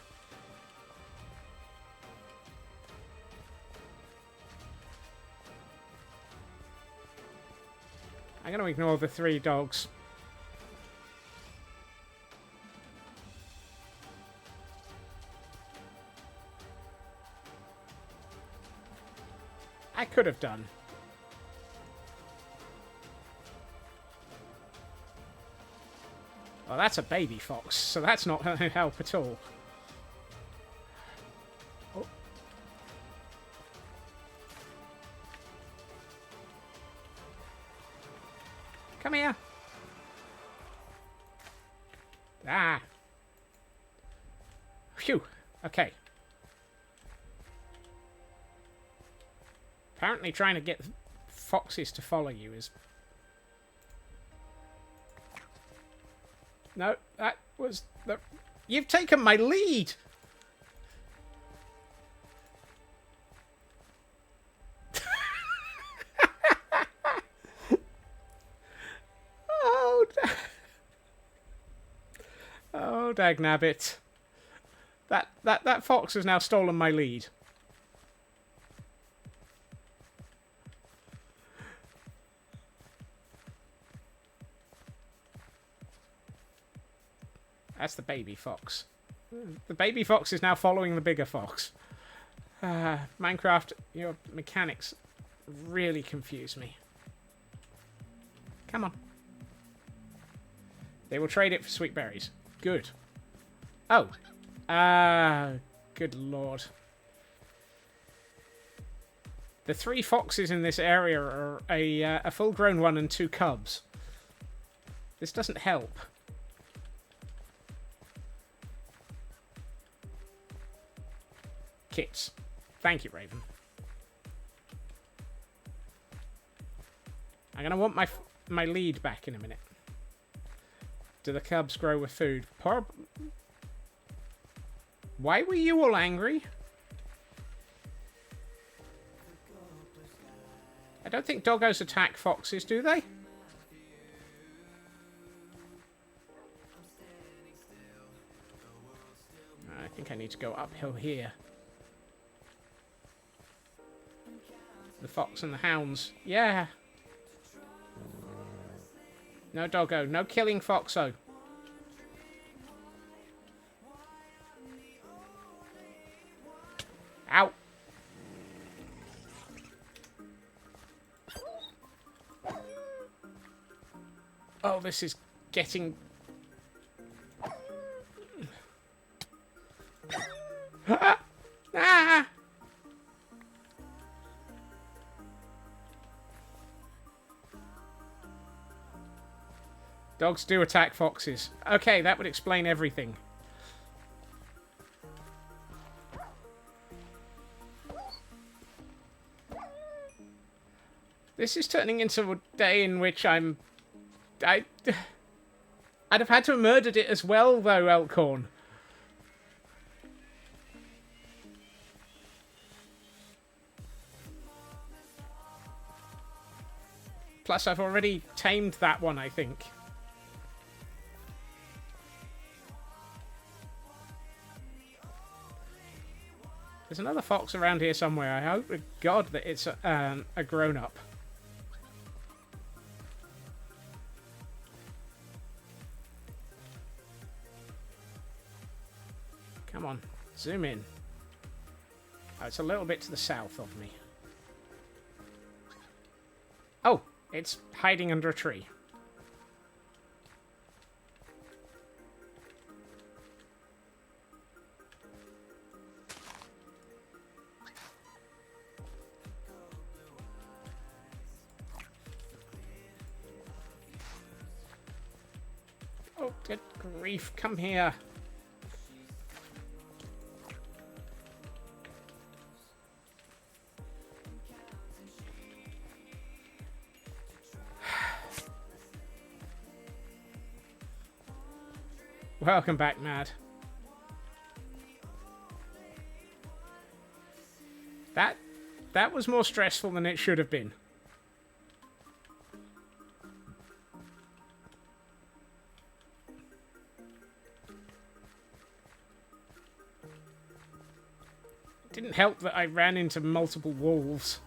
[SPEAKER 2] I'm going to ignore the 3 dogs. I could have done. Well, that's a baby fox, so that's not going to help at all. Oh. Come here. Ah. Phew. Okay. Apparently trying to get foxes to follow you is... No, that was the... You've taken my lead! Oh, dagnabbit. That fox has now stolen my lead. That's the baby fox. The baby fox is now following the bigger fox. Minecraft, your mechanics really confuse me. Come on. They will trade it for sweet berries. Good. Oh. Good lord. The 3 foxes in this area are a full-grown one and 2 cubs. This doesn't help. Kits. Thank you, Raven. I'm going to want my lead back in a minute. Do the cubs grow with food? Why were you all angry? I don't think doggos attack foxes, do they? I think I need to go uphill here. The fox and the hounds. Yeah. No doggo. No killing foxo. Ow. Oh, this is getting... Ah! Dogs do attack foxes. Okay, that would explain everything. This is turning into a day in which I'd have had to have murdered it as well, though, Elkhorn. Plus, I've already tamed that one, I think. There's another fox around here somewhere. I hope to God that it's a grown-up. Come on, zoom in. Oh, it's a little bit to the south of me. Oh, it's hiding under a tree. grief. Come here. Welcome back, Mad. That was more stressful than it should have been. It didn't help that I ran into multiple wolves.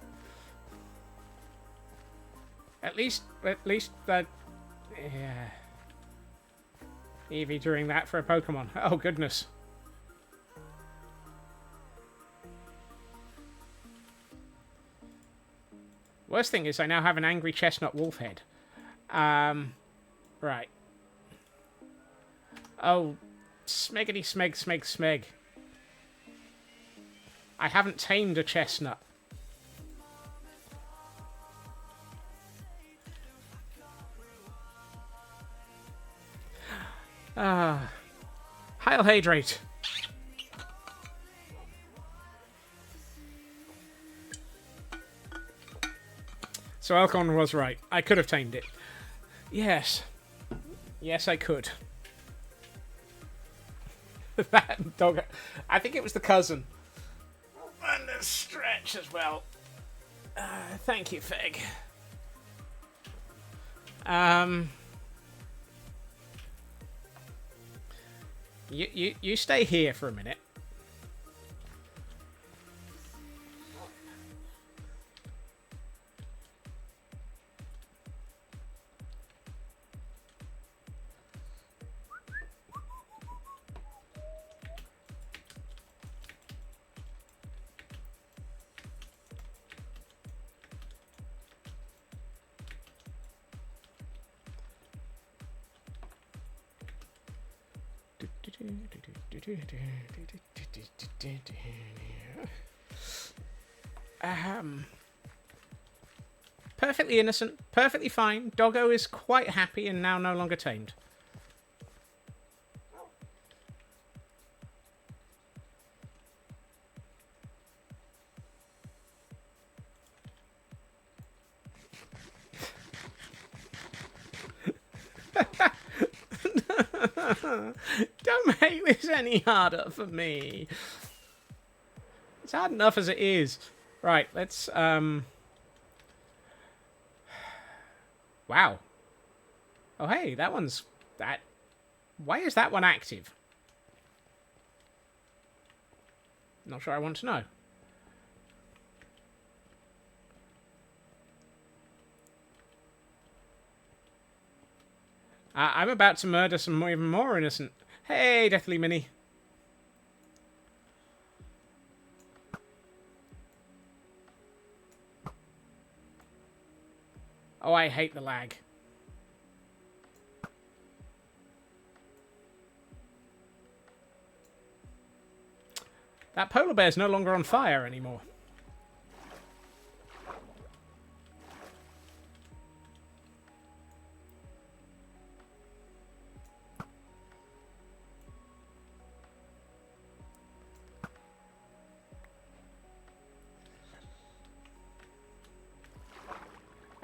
[SPEAKER 2] At least that... Yeah. Eevee doing that for a Pokemon. Oh, goodness. Worst thing is I now have an angry chestnut wolf head. Right. Oh, smeggity smeg smeg smeg. I haven't tamed a chestnut. Heil Hydrate. So Alcon was right. I could have tamed it. Yes. Yes, I could. That dog... I think it was the cousin. And the Stretch as well. Thank you, Feg. You stay here for a minute. Perfectly innocent, perfectly fine. Doggo is quite happy and now no longer tamed. Don't make this any harder for me. It's hard enough as it is. Right, let's, Wow. Oh, hey, that one's... That... Why is that one active? Not sure I want to know. I'm about to murder some even more innocent... Hey, Deathly Mini. Oh, I hate the lag. That polar bear's no longer on fire anymore.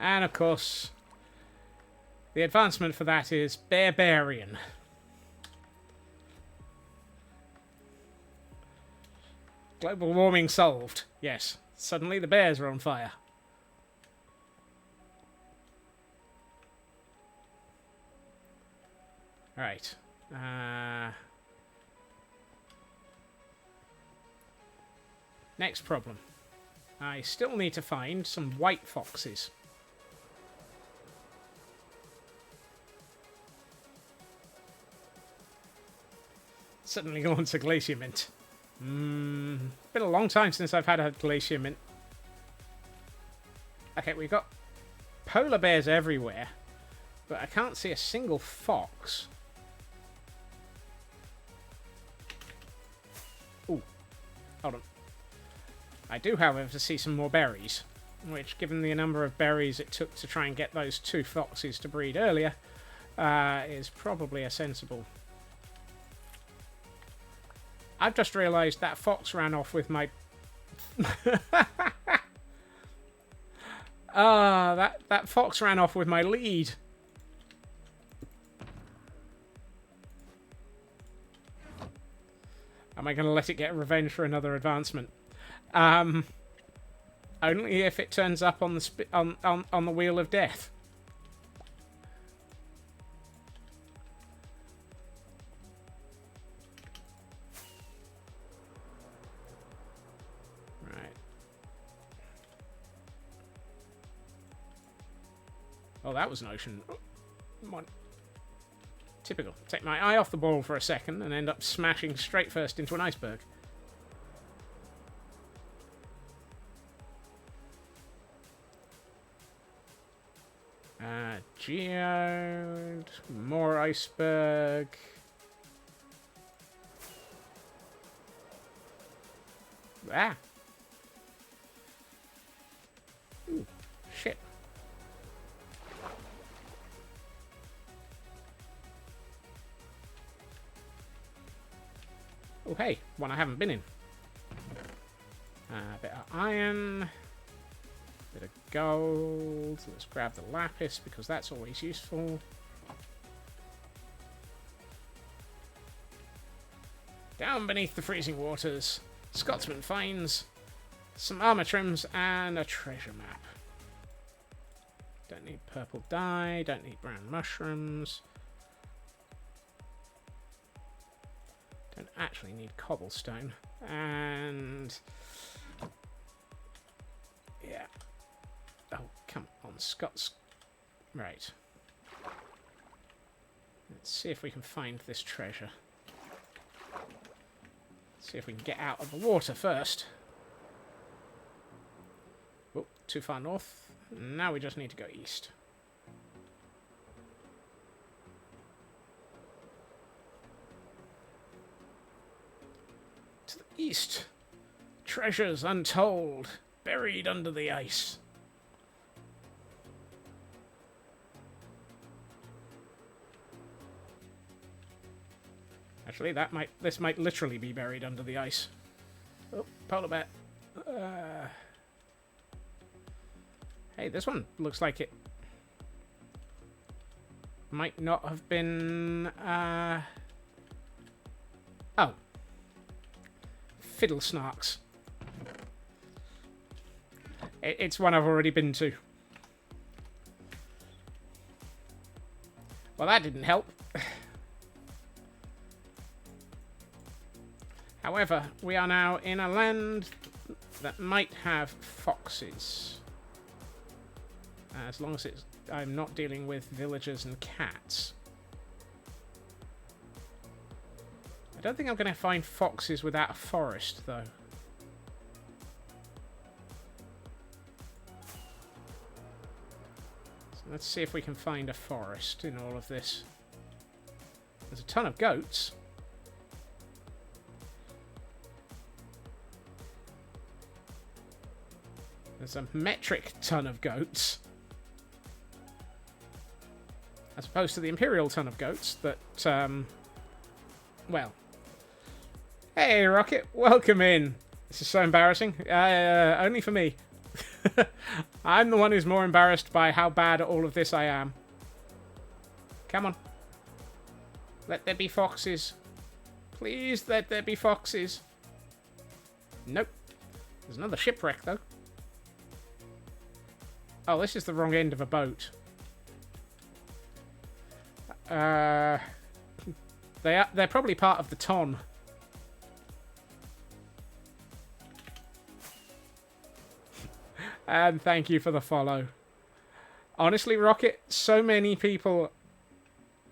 [SPEAKER 2] And, of course, the advancement for that is Bearbarian. Global warming solved. Yes, suddenly the bears are on fire. Right. Next problem. I still need to find some white foxes. Suddenly wants a Glacier Mint. Been a long time since I've had a Glacier Mint. Okay, we've got polar bears everywhere, but I can't see a single fox. Ooh, hold on. I do, however, see some more berries, which, given the number of berries it took to try and get those two foxes to breed earlier, is probably a sensible I've just realised that fox ran off with my... that fox ran off with my lead. Am I going to let it get revenge for another advancement? Only if it turns up on the on the Wheel of Death. Right. Oh, that was an ocean. Come on. Typical. Take my eye off the ball for a second and end up smashing straight first into an iceberg. Geode. More iceberg. Ah. Ooh, shit. Oh, hey, one I haven't been in. A bit of iron. Bit of gold. Let's grab the lapis because that's always useful. Down beneath the freezing waters, Scotsman finds some armor trims and a treasure map. Don't need purple dye, don't need brown mushrooms. Don't actually need cobblestone. And... yeah. Oh, come on, Scots. Right. Let's see if we can find this treasure. See if we can get out of the water first. Oh, too far north. Now we just need to go east. To the east. Treasures untold, buried under the ice. Actually, this might literally be buried under the ice. Oh, polar bear. Hey, this one looks like it might not have been... oh. Fiddle snarks. It's one I've already been to. Well, that didn't help. However, we are now in a land that might have foxes. As long as I'm not dealing with villagers and cats. I don't think I'm going to find foxes without a forest, though. So let's see if we can find a forest in all of this. There's a ton of goats. There's a metric ton of goats. As opposed to the imperial ton of goats that, well. Hey, Rocket, welcome in. This is so embarrassing. Only for me. I'm the one who's more embarrassed by how bad at all of this I am. Come on. Let there be foxes. Please let there be foxes. Nope. There's another shipwreck, though. Oh, this is the wrong end of a boat. They're probably part of the ton. And thank you for the follow. Honestly, Rocket, so many people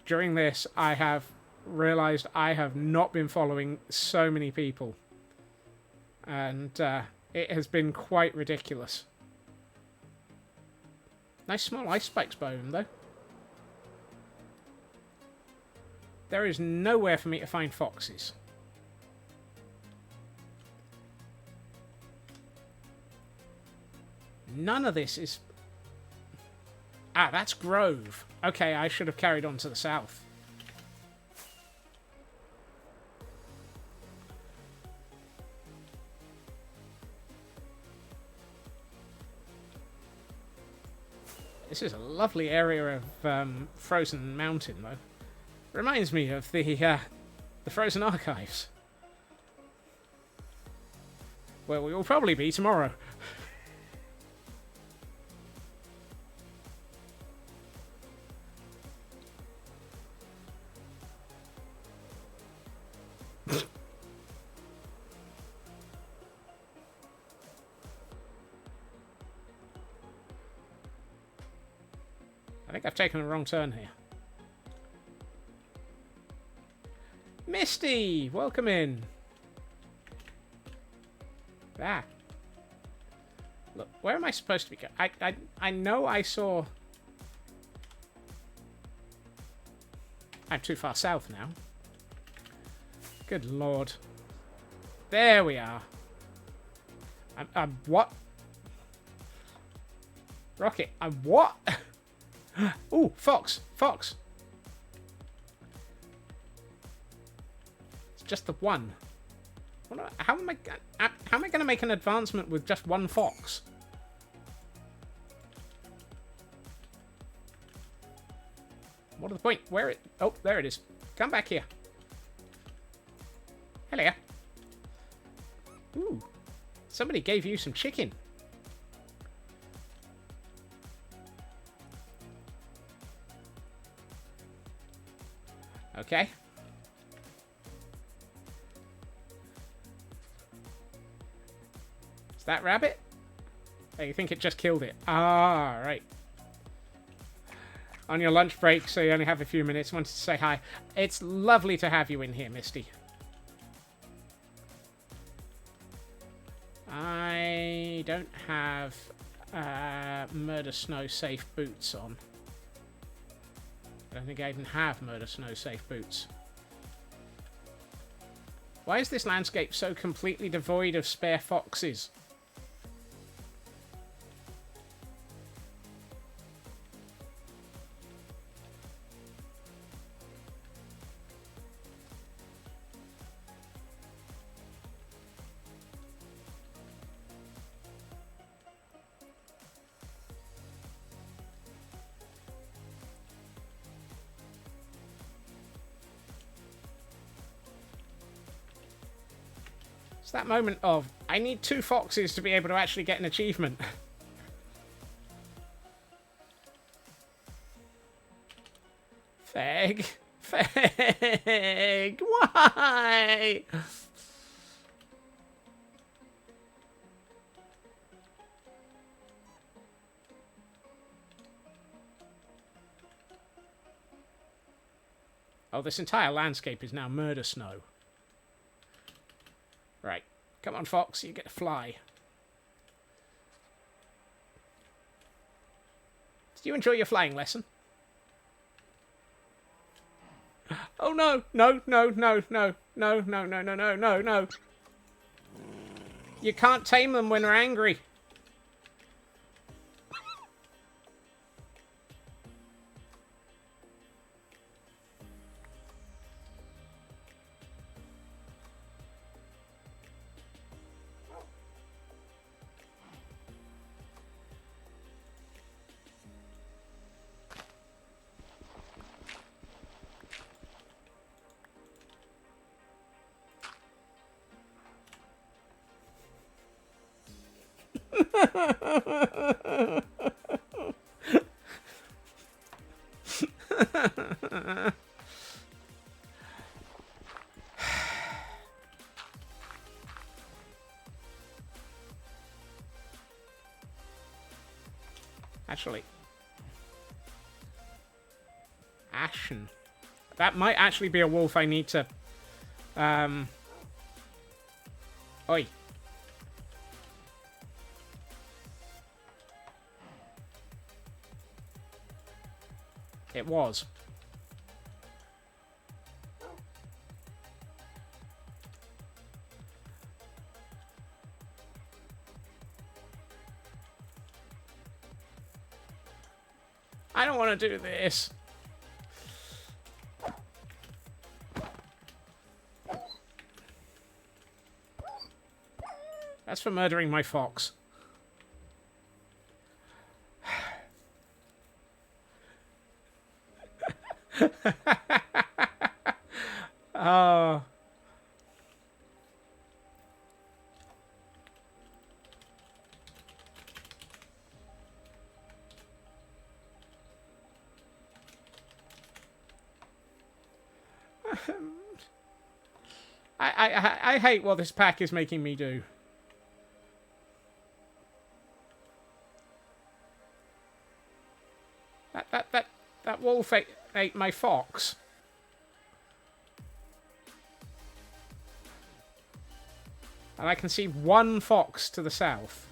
[SPEAKER 2] during this, I have realized I have not been following so many people. And it has been quite ridiculous. Nice small ice spikes biome, though. There is nowhere for me to find foxes. None of this is... Ah, that's Grove. Okay, I should have carried on to the south. This is a lovely area of frozen mountain, though. Reminds me of the Frozen Archives. Where we will probably be tomorrow. I think I've taken a wrong turn here. Misty! Welcome in. Ah. Look, where am I supposed to be going? I know I saw... I'm too far south now. Good lord. There we are. I'm what? Rocket, I'm what? Ooh, fox, fox. It's just the one. How am I going to make an advancement with just one fox? What is the point? Where it? Oh, there it is. Come back here. Hello. Ooh, somebody gave you some chicken. Okay. Is that rabbit? Oh, you think it just killed it? Ah, right. On your lunch break, so you only have a few minutes. Wanted to say hi. It's lovely to have you in here, Misty. I don't have Murder Snow safe boots on. I don't think I even have Murder Snow safe boots. Why is this landscape so completely devoid of spare foxes? It's that moment of, I need 2 foxes to be able to actually get an achievement. Feg. Feg. Why? Oh, this entire landscape is now Murder Snow. Right. Come on, Fox. You get to fly. Did you enjoy your flying lesson? Oh, no. No, no, no, no. No, no, no, no, no, no, no. You can't tame them when they're angry. Actually. Ashen. That might actually be a wolf I need to... Oi. It was. I don't want to do this. That's for murdering my fox. Oh. I hate what this pack is making me do. That wolf ate my fox. And I can see one fox to the south.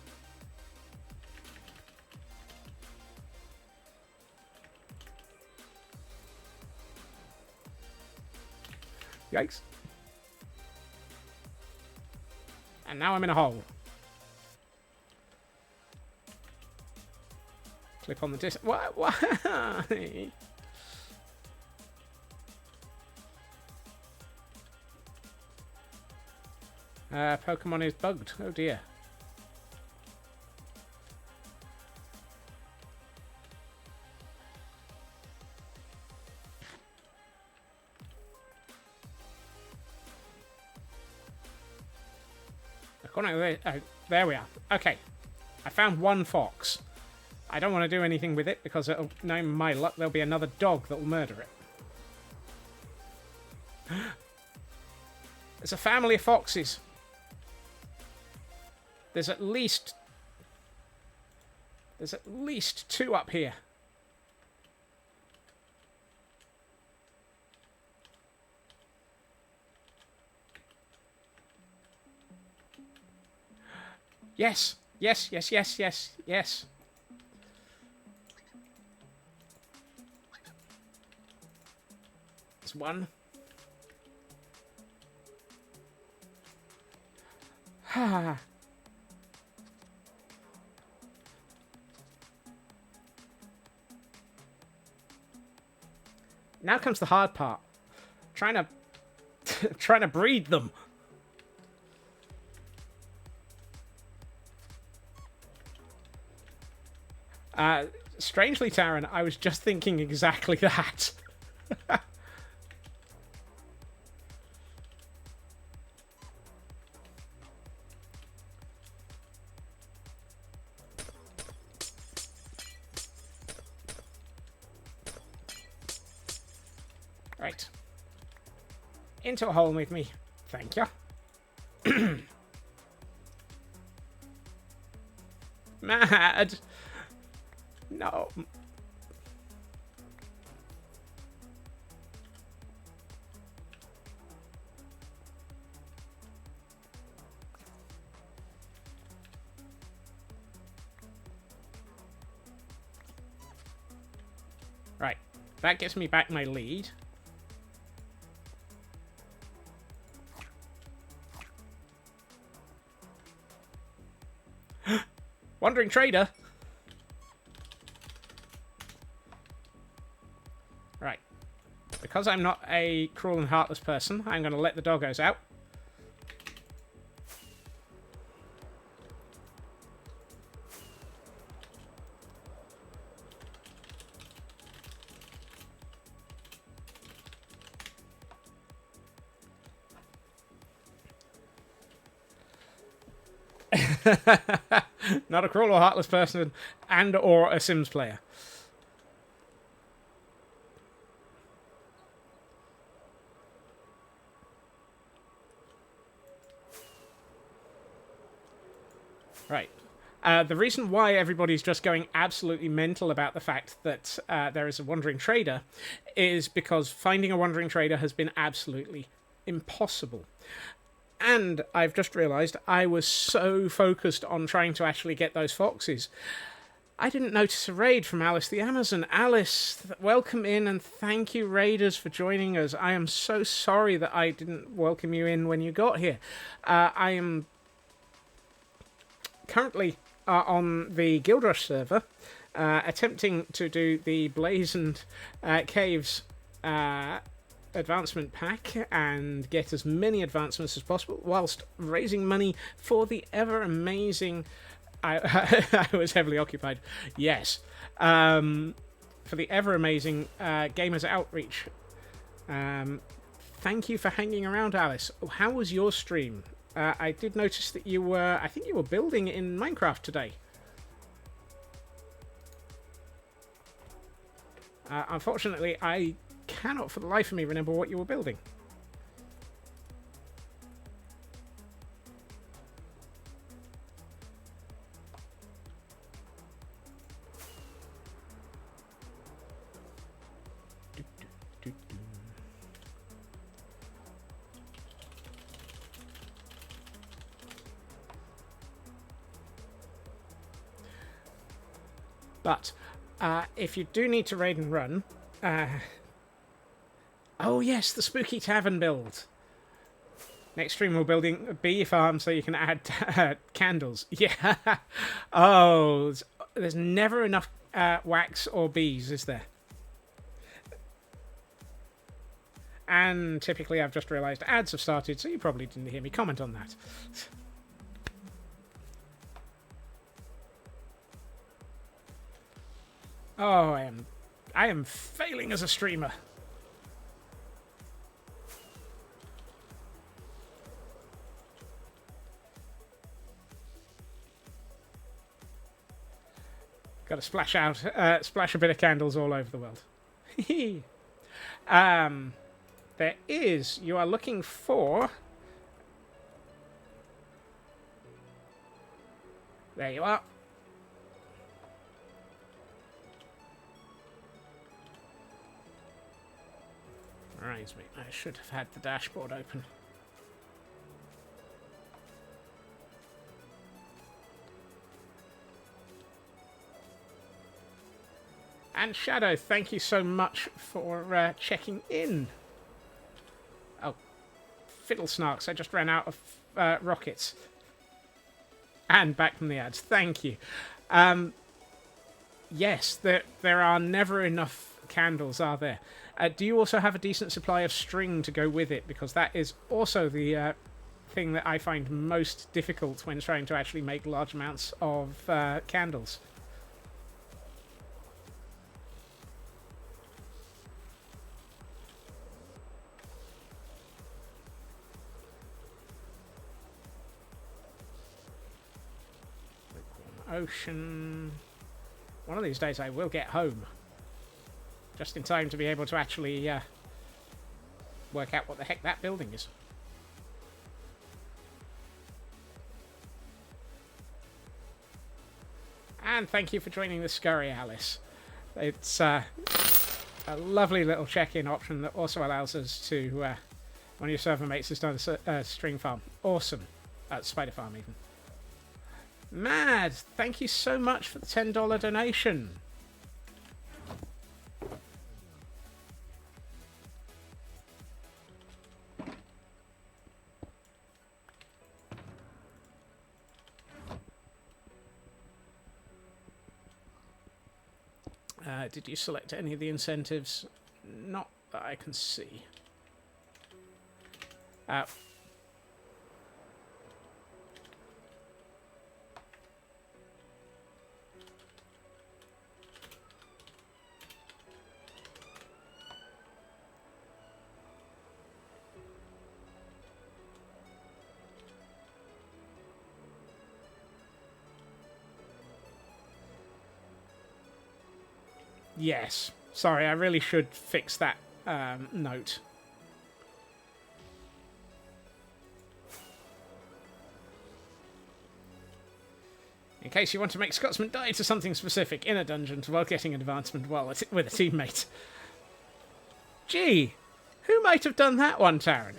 [SPEAKER 2] Yikes. And now I'm in a hole. Clip on the disc. What? Pokemon is bugged. Oh dear. There we are. Okay. I found one fox. I don't want to do anything with it because it'll, no my luck, there'll be another dog that'll murder it. There's a family of foxes. There's at least two up here. Yes. Yes. There's one. Now comes the hard part. Trying to breed them. Strangely, Taran, I was just thinking exactly that. Right. Into a hole with me. Thank you. Mad. No. Right. That gets me back my lead. Wandering Trader. Right. Because I'm not a cruel and heartless person, I'm going to let the doggos out. Not a cruel or heartless person and or a Sims player. Right. The reason why everybody's just going absolutely mental about the fact that there is a Wandering Trader is because finding a Wandering Trader has been absolutely impossible. And I've just realised I was so focused on trying to actually get those foxes. I didn't notice a raid from Alice the Amazon. Alice, welcome in and thank you, raiders, for joining us. I am so sorry that I didn't welcome you in when you got here. I am currently on the Guild Rush server, attempting to do the Blazoned Caves advancement pack and get as many advancements as possible whilst raising money for the ever amazing I was heavily occupied, yes, for the ever amazing Gamers Outreach. Thank you for hanging around, Alice. How was your stream? I did notice that you were, I think you were building in Minecraft today. Unfortunately, I cannot for the life of me remember what you were building. But if you do need to raid and run... oh yes, the Spooky Tavern build. Next stream we're building a bee farm so you can add candles. Yeah. Oh, there's never enough wax or bees, is there? And typically I've just realised ads have started, so you probably didn't hear me comment on that. Oh, I am failing as a streamer. Got to splash a bit of candles all over the world. There is. You are looking for. There you are. Reminds me, I should have had the dashboard open. And Shadow, thank you so much for checking in. Oh, fiddle snarks, I just ran out of rockets. And back from the ads, thank you. Yes, there are never enough candles, are there? Do you also have a decent supply of string to go with it? Because that is also the thing that I find most difficult when trying to actually make large amounts of candles. Ocean. One of these days I will get home. Just in time to be able to actually work out what the heck that building is. And thank you for joining the Scurry, Alice. It's a lovely little check-in option that also allows us to... one of your server mates has done a string farm. Awesome. Spider farm, even. Mad, thank you so much for the $10 donation. Did you select any of the incentives? Not that I can see. Yes. Sorry, I really should fix that note. In case you want to make Scotsman die to something specific in a dungeon while getting advancement while with a teammate. Gee, who might have done that one, Taran?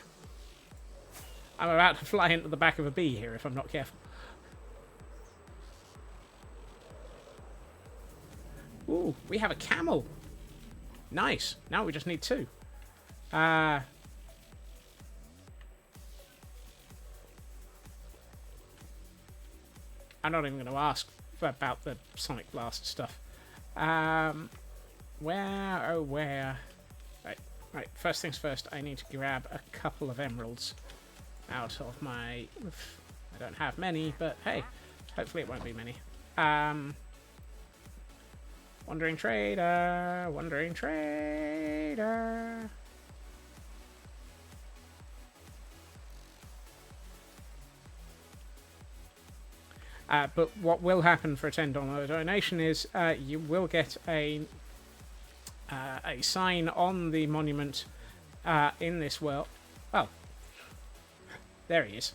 [SPEAKER 2] I'm about to fly into the back of a bee here if I'm not careful. Ooh, we have a camel. Nice. Now we just need 2. I'm not even going to ask about the Sonic Blast stuff. Where? Oh, where? Right. First things first, I need to grab a couple of emeralds out of my... I don't have many, but hey, hopefully it won't be many. Wandering trader, wandering trader. But what will happen for a $10 donation is you will get a sign on the monument in this world. Oh, there he is.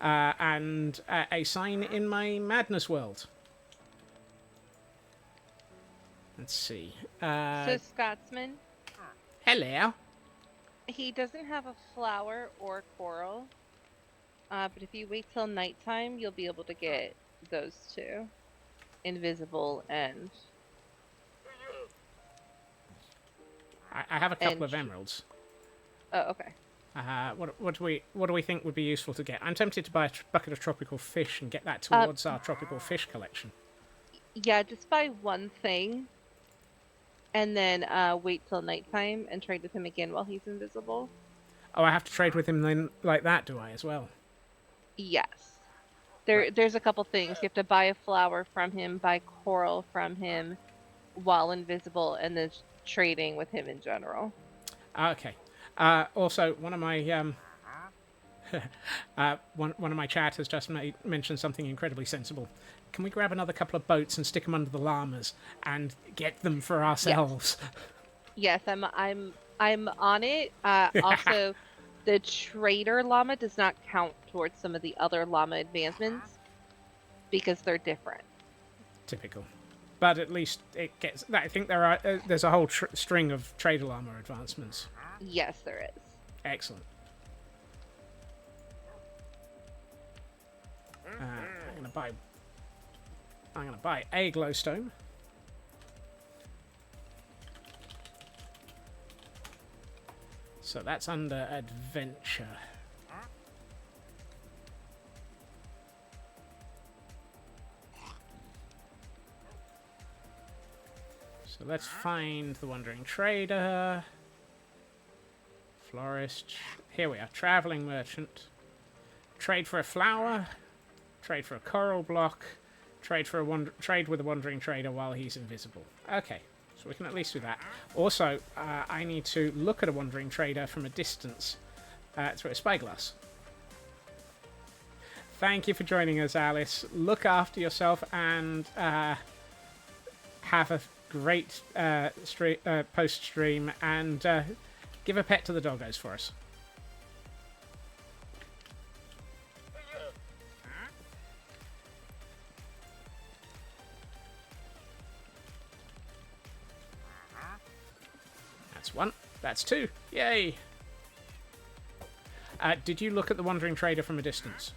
[SPEAKER 2] And a sign in my Madness world. Let's see.
[SPEAKER 3] So Scotsman,
[SPEAKER 2] Hello.
[SPEAKER 3] he doesn't have a flower or coral. But if you wait till nighttime, you'll be able to get those two. Invisible and...
[SPEAKER 2] I have a couple
[SPEAKER 3] And
[SPEAKER 2] of emeralds.
[SPEAKER 3] Oh, okay.
[SPEAKER 2] What do we think would be useful to get? I'm tempted to buy a bucket of tropical fish and get that towards our tropical fish collection.
[SPEAKER 3] Yeah, just buy one thing. And then wait till nighttime and trade with him again while he's invisible.
[SPEAKER 2] Oh, I have to trade with him then like that, do I, as well?
[SPEAKER 3] Yes. There's a couple things. You have to buy a flower from him, buy coral from him while invisible, and then trading with him in general.
[SPEAKER 2] Okay. Also, one of my one of my chat has just mentioned something incredibly sensible. Can we grab another couple of boats and stick them under the llamas and get them for ourselves?
[SPEAKER 3] Yes, I'm on it. Also, the trader llama does not count towards some of the other llama advancements because they're different.
[SPEAKER 2] Typical. But at least it gets... I think there's a whole string of trader llama advancements.
[SPEAKER 3] Yes, there is.
[SPEAKER 2] Excellent. I'm gonna buy a glowstone. So that's under adventure. So let's find the Wandering Trader. Florist. Here we are. Traveling Merchant. Trade for a flower. Trade for a coral block. Trade with a Wandering Trader while he's invisible. Okay. So we can at least do that. Also, I need to look at a Wandering Trader from a distance through a spyglass. Thank you for joining us, Alice. Look after yourself and have a great post-stream and give a pet to the doggos for us. That's one. That's two. Yay! Did you look at the Wandering Trader from a distance?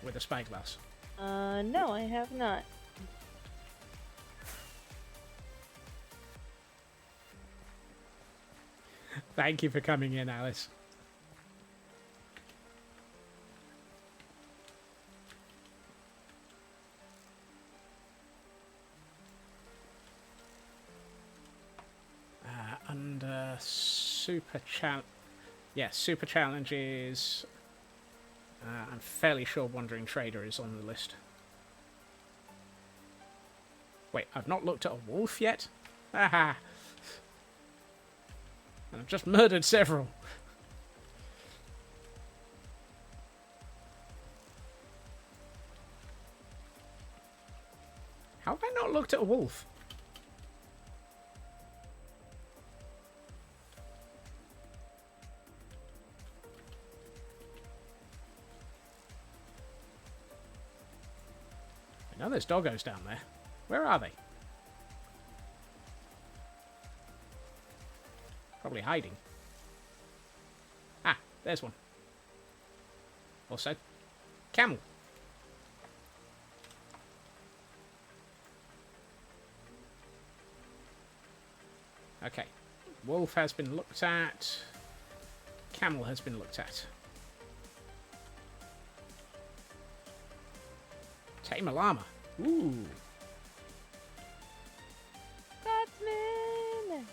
[SPEAKER 2] With a spyglass?
[SPEAKER 3] No, I have not.
[SPEAKER 2] Thank you for coming in, Alice. Under super challenge, yeah, super challenges. I'm fairly sure Wandering Trader is on the list. Wait, I've not looked at a wolf yet. Aha! And I've just murdered several. How have I not looked at a wolf? I know there's doggos down there. Where are they? Probably hiding. Ah, there's one. Also, camel. Okay. Wolf has been looked at. Camel has been looked at. Tame a llama. Ooh.
[SPEAKER 3] Scotsman!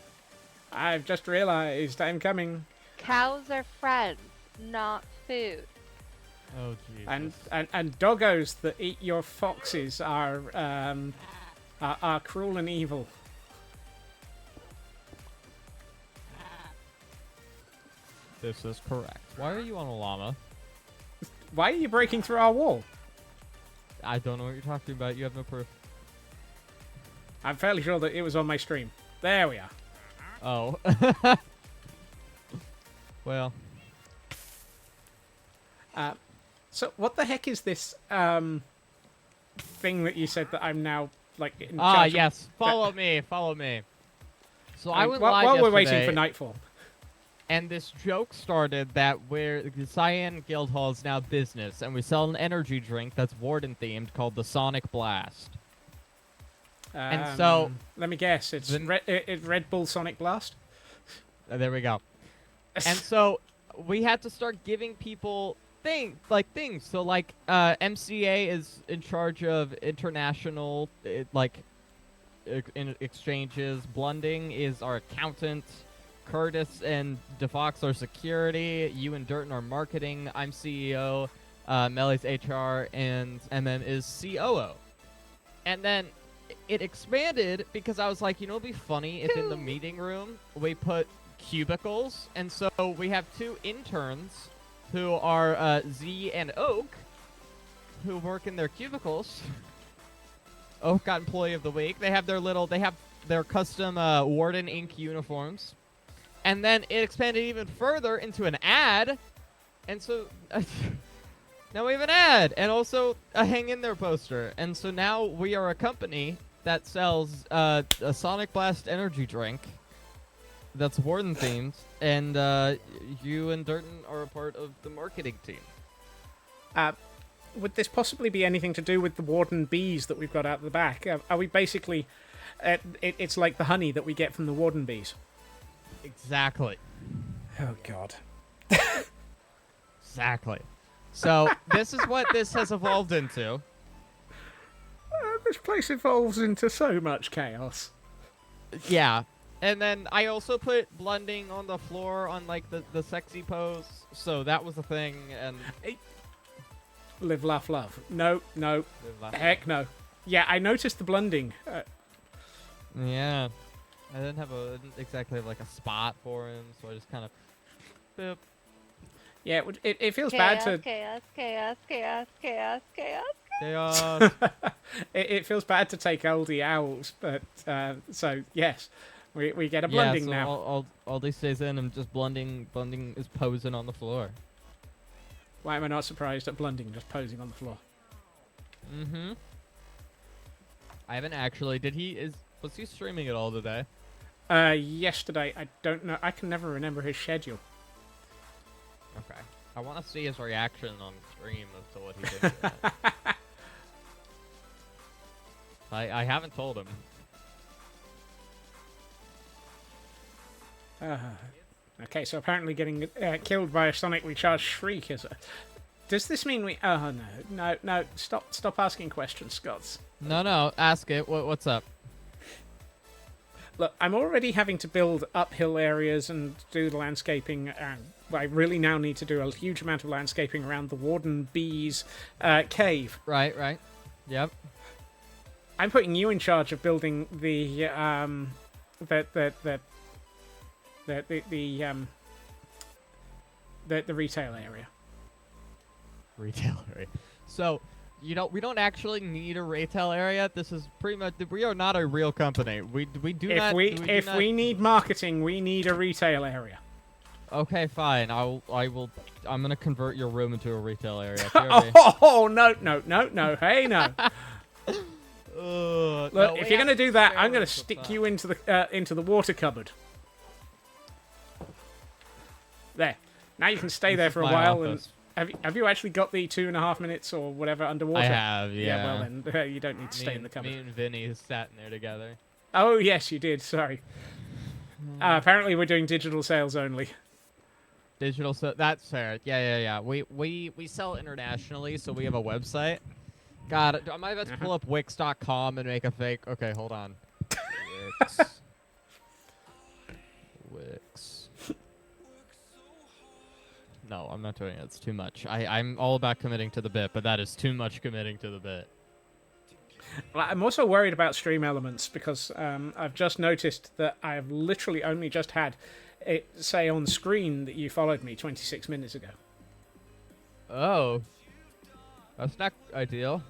[SPEAKER 2] I've just realised I'm coming.
[SPEAKER 3] Cows are friends, not food.
[SPEAKER 4] Oh, Jesus.
[SPEAKER 2] And doggos that eat your foxes are are cruel and evil.
[SPEAKER 4] This is correct. Why are you on a llama?
[SPEAKER 2] Why are you breaking through our wall?
[SPEAKER 4] I don't know what you're talking about. You have no proof.
[SPEAKER 2] I'm fairly sure that it was on my stream. There we are.
[SPEAKER 4] Oh. Well.
[SPEAKER 2] So what the heck is this thing that you said that I'm now like in
[SPEAKER 4] Ah,
[SPEAKER 2] charge of?
[SPEAKER 4] yes. Follow me. Follow me. So I went
[SPEAKER 2] while,
[SPEAKER 4] live
[SPEAKER 2] while we're
[SPEAKER 4] yesterday,
[SPEAKER 2] waiting for nightfall.
[SPEAKER 4] and this joke started that the Cyan Guildhall is now business, and we sell an energy drink that's Warden themed called the Sonic Blast. And so-
[SPEAKER 2] let me guess, it's
[SPEAKER 4] Then-
[SPEAKER 2] Red Bull Sonic Blast.
[SPEAKER 4] There we go. And so we had to start giving people things. So like MCA is in charge of international exchanges. Blunding is our accountant. Curtis and DeFox are security. You and Durton are marketing. I'm CEO. Melly's HR, and MM is COO. And then it expanded because I was like, it'd be funny if in the meeting room we put cubicles, and so we have two interns who are Z and Oak, who work in their cubicles. Oak got Employee of the Week. They have their custom Warden Inc. uniforms, and then it expanded even further into an ad, and so now we have an ad and also a Hang In There poster, and so now we are a company that sells a Sonic Blast energy drink that's Warden themed, and you and Durton are a part of the marketing team.
[SPEAKER 2] Would this possibly be anything to do with the Warden bees that we've got out the back? Are we basically... it's like the honey that we get from the Warden bees.
[SPEAKER 4] Exactly.
[SPEAKER 2] Oh, God.
[SPEAKER 4] Exactly. So this is what this has evolved into.
[SPEAKER 2] This place evolves into so much chaos.
[SPEAKER 4] Yeah. And then I also put blending on the floor on like the sexy pose. So that was a thing, and
[SPEAKER 2] Live, laugh, love. No. Heck no. Yeah, I noticed the blending.
[SPEAKER 4] yeah. I didn't exactly have like a spot for him, so I just kind of boop.
[SPEAKER 2] Yeah, it feels bad to...
[SPEAKER 4] Chaos.
[SPEAKER 2] It feels bad to take LD out, but so yes, we get a blending
[SPEAKER 4] yeah, so
[SPEAKER 2] now.
[SPEAKER 4] all these days in, I'm just blending is posing on the floor.
[SPEAKER 2] Why am I not surprised at blending just posing on the floor?
[SPEAKER 4] Mm-hmm. I haven't actually. Was he streaming at all today?
[SPEAKER 2] Yesterday, I don't know. I can never remember his schedule.
[SPEAKER 4] Okay. I want to see his reaction on stream as to what he thinks of it. I haven't told him.
[SPEAKER 2] Okay, so apparently getting killed by a Sonic Recharge Shriek is a... Does this mean we... Oh, no. Stop asking questions, Scots.
[SPEAKER 4] No, ask it. What's up?
[SPEAKER 2] Look, I'm already having to build uphill areas and do the landscaping, and I really now need to do a huge amount of landscaping around the Warden Bees cave.
[SPEAKER 4] Right. Yep.
[SPEAKER 2] I'm putting you in charge of building the retail area.
[SPEAKER 4] Retail area. So, we don't actually need a retail area. This is pretty much... We are not a real company. We do not...
[SPEAKER 2] If we need marketing, we need a retail area.
[SPEAKER 4] Okay, fine. I'm gonna convert your room into a retail area.
[SPEAKER 2] Oh, no. Hey, no. Look, if you're going to do that, I'm going to stick you into the water cupboard. There. Now you can stay there for a while.
[SPEAKER 4] Office.
[SPEAKER 2] And have you actually got the 2.5 minutes or whatever underwater?
[SPEAKER 4] I have, yeah.
[SPEAKER 2] Well, then you don't need to stay in the cupboard.
[SPEAKER 4] Me and Vinny sat in there together.
[SPEAKER 2] Oh, yes, you did. Sorry. Apparently, we're doing digital sales only.
[SPEAKER 4] Digital, so that's fair. Yeah. We sell internationally, so we have a website. God, am I about to pull up Wix.com and make a fake? Okay, hold on. Wix. No, I'm not doing it. It's too much. I'm all about committing to the bit, but that is too much committing to the bit.
[SPEAKER 2] Well, I'm also worried about stream elements because I've just noticed that I've literally only just had it say on screen that you followed me 26 minutes ago.
[SPEAKER 4] Oh. That's not ideal.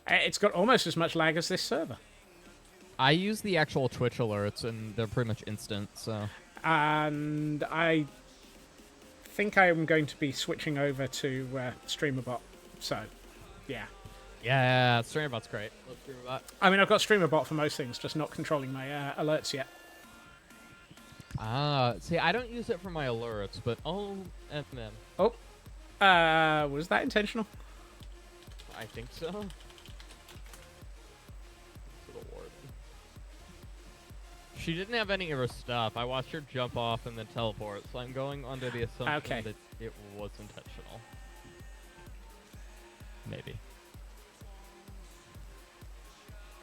[SPEAKER 2] It's got almost as much lag as this server.
[SPEAKER 4] I use the actual Twitch alerts, and they're pretty much instant, so...
[SPEAKER 2] And I think I am going to be switching over to StreamerBot. So, yeah.
[SPEAKER 4] Yeah, StreamerBot's great. Love StreamerBot.
[SPEAKER 2] I mean, I've got StreamerBot for most things, just not controlling my alerts yet.
[SPEAKER 4] See, I don't use it for my alerts, but MM.
[SPEAKER 2] Oh, was that intentional?
[SPEAKER 4] I think so. Little warden. She didn't have any of her stuff. I watched her jump off and then teleport, so I'm going under the assumption that it was intentional. Maybe.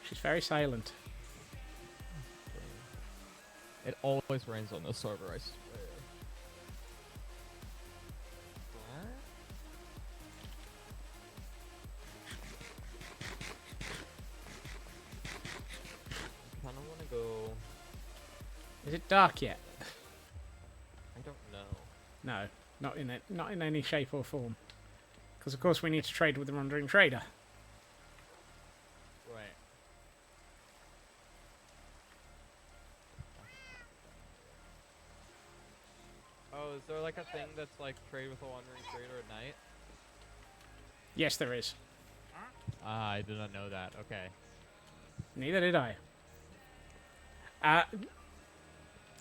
[SPEAKER 2] She's very silent.
[SPEAKER 4] It always rains on this server, I swear. I kinda wanna go...
[SPEAKER 2] Is it dark yet?
[SPEAKER 4] I don't know.
[SPEAKER 2] No, not in any shape or form. Because of course we need to trade with the Wandering Trader.
[SPEAKER 4] Right. Oh, is there like a thing that's like trade with a wandering trader at night?
[SPEAKER 2] Yes, there is.
[SPEAKER 4] Ah, I did not know that. Okay.
[SPEAKER 2] Neither did I.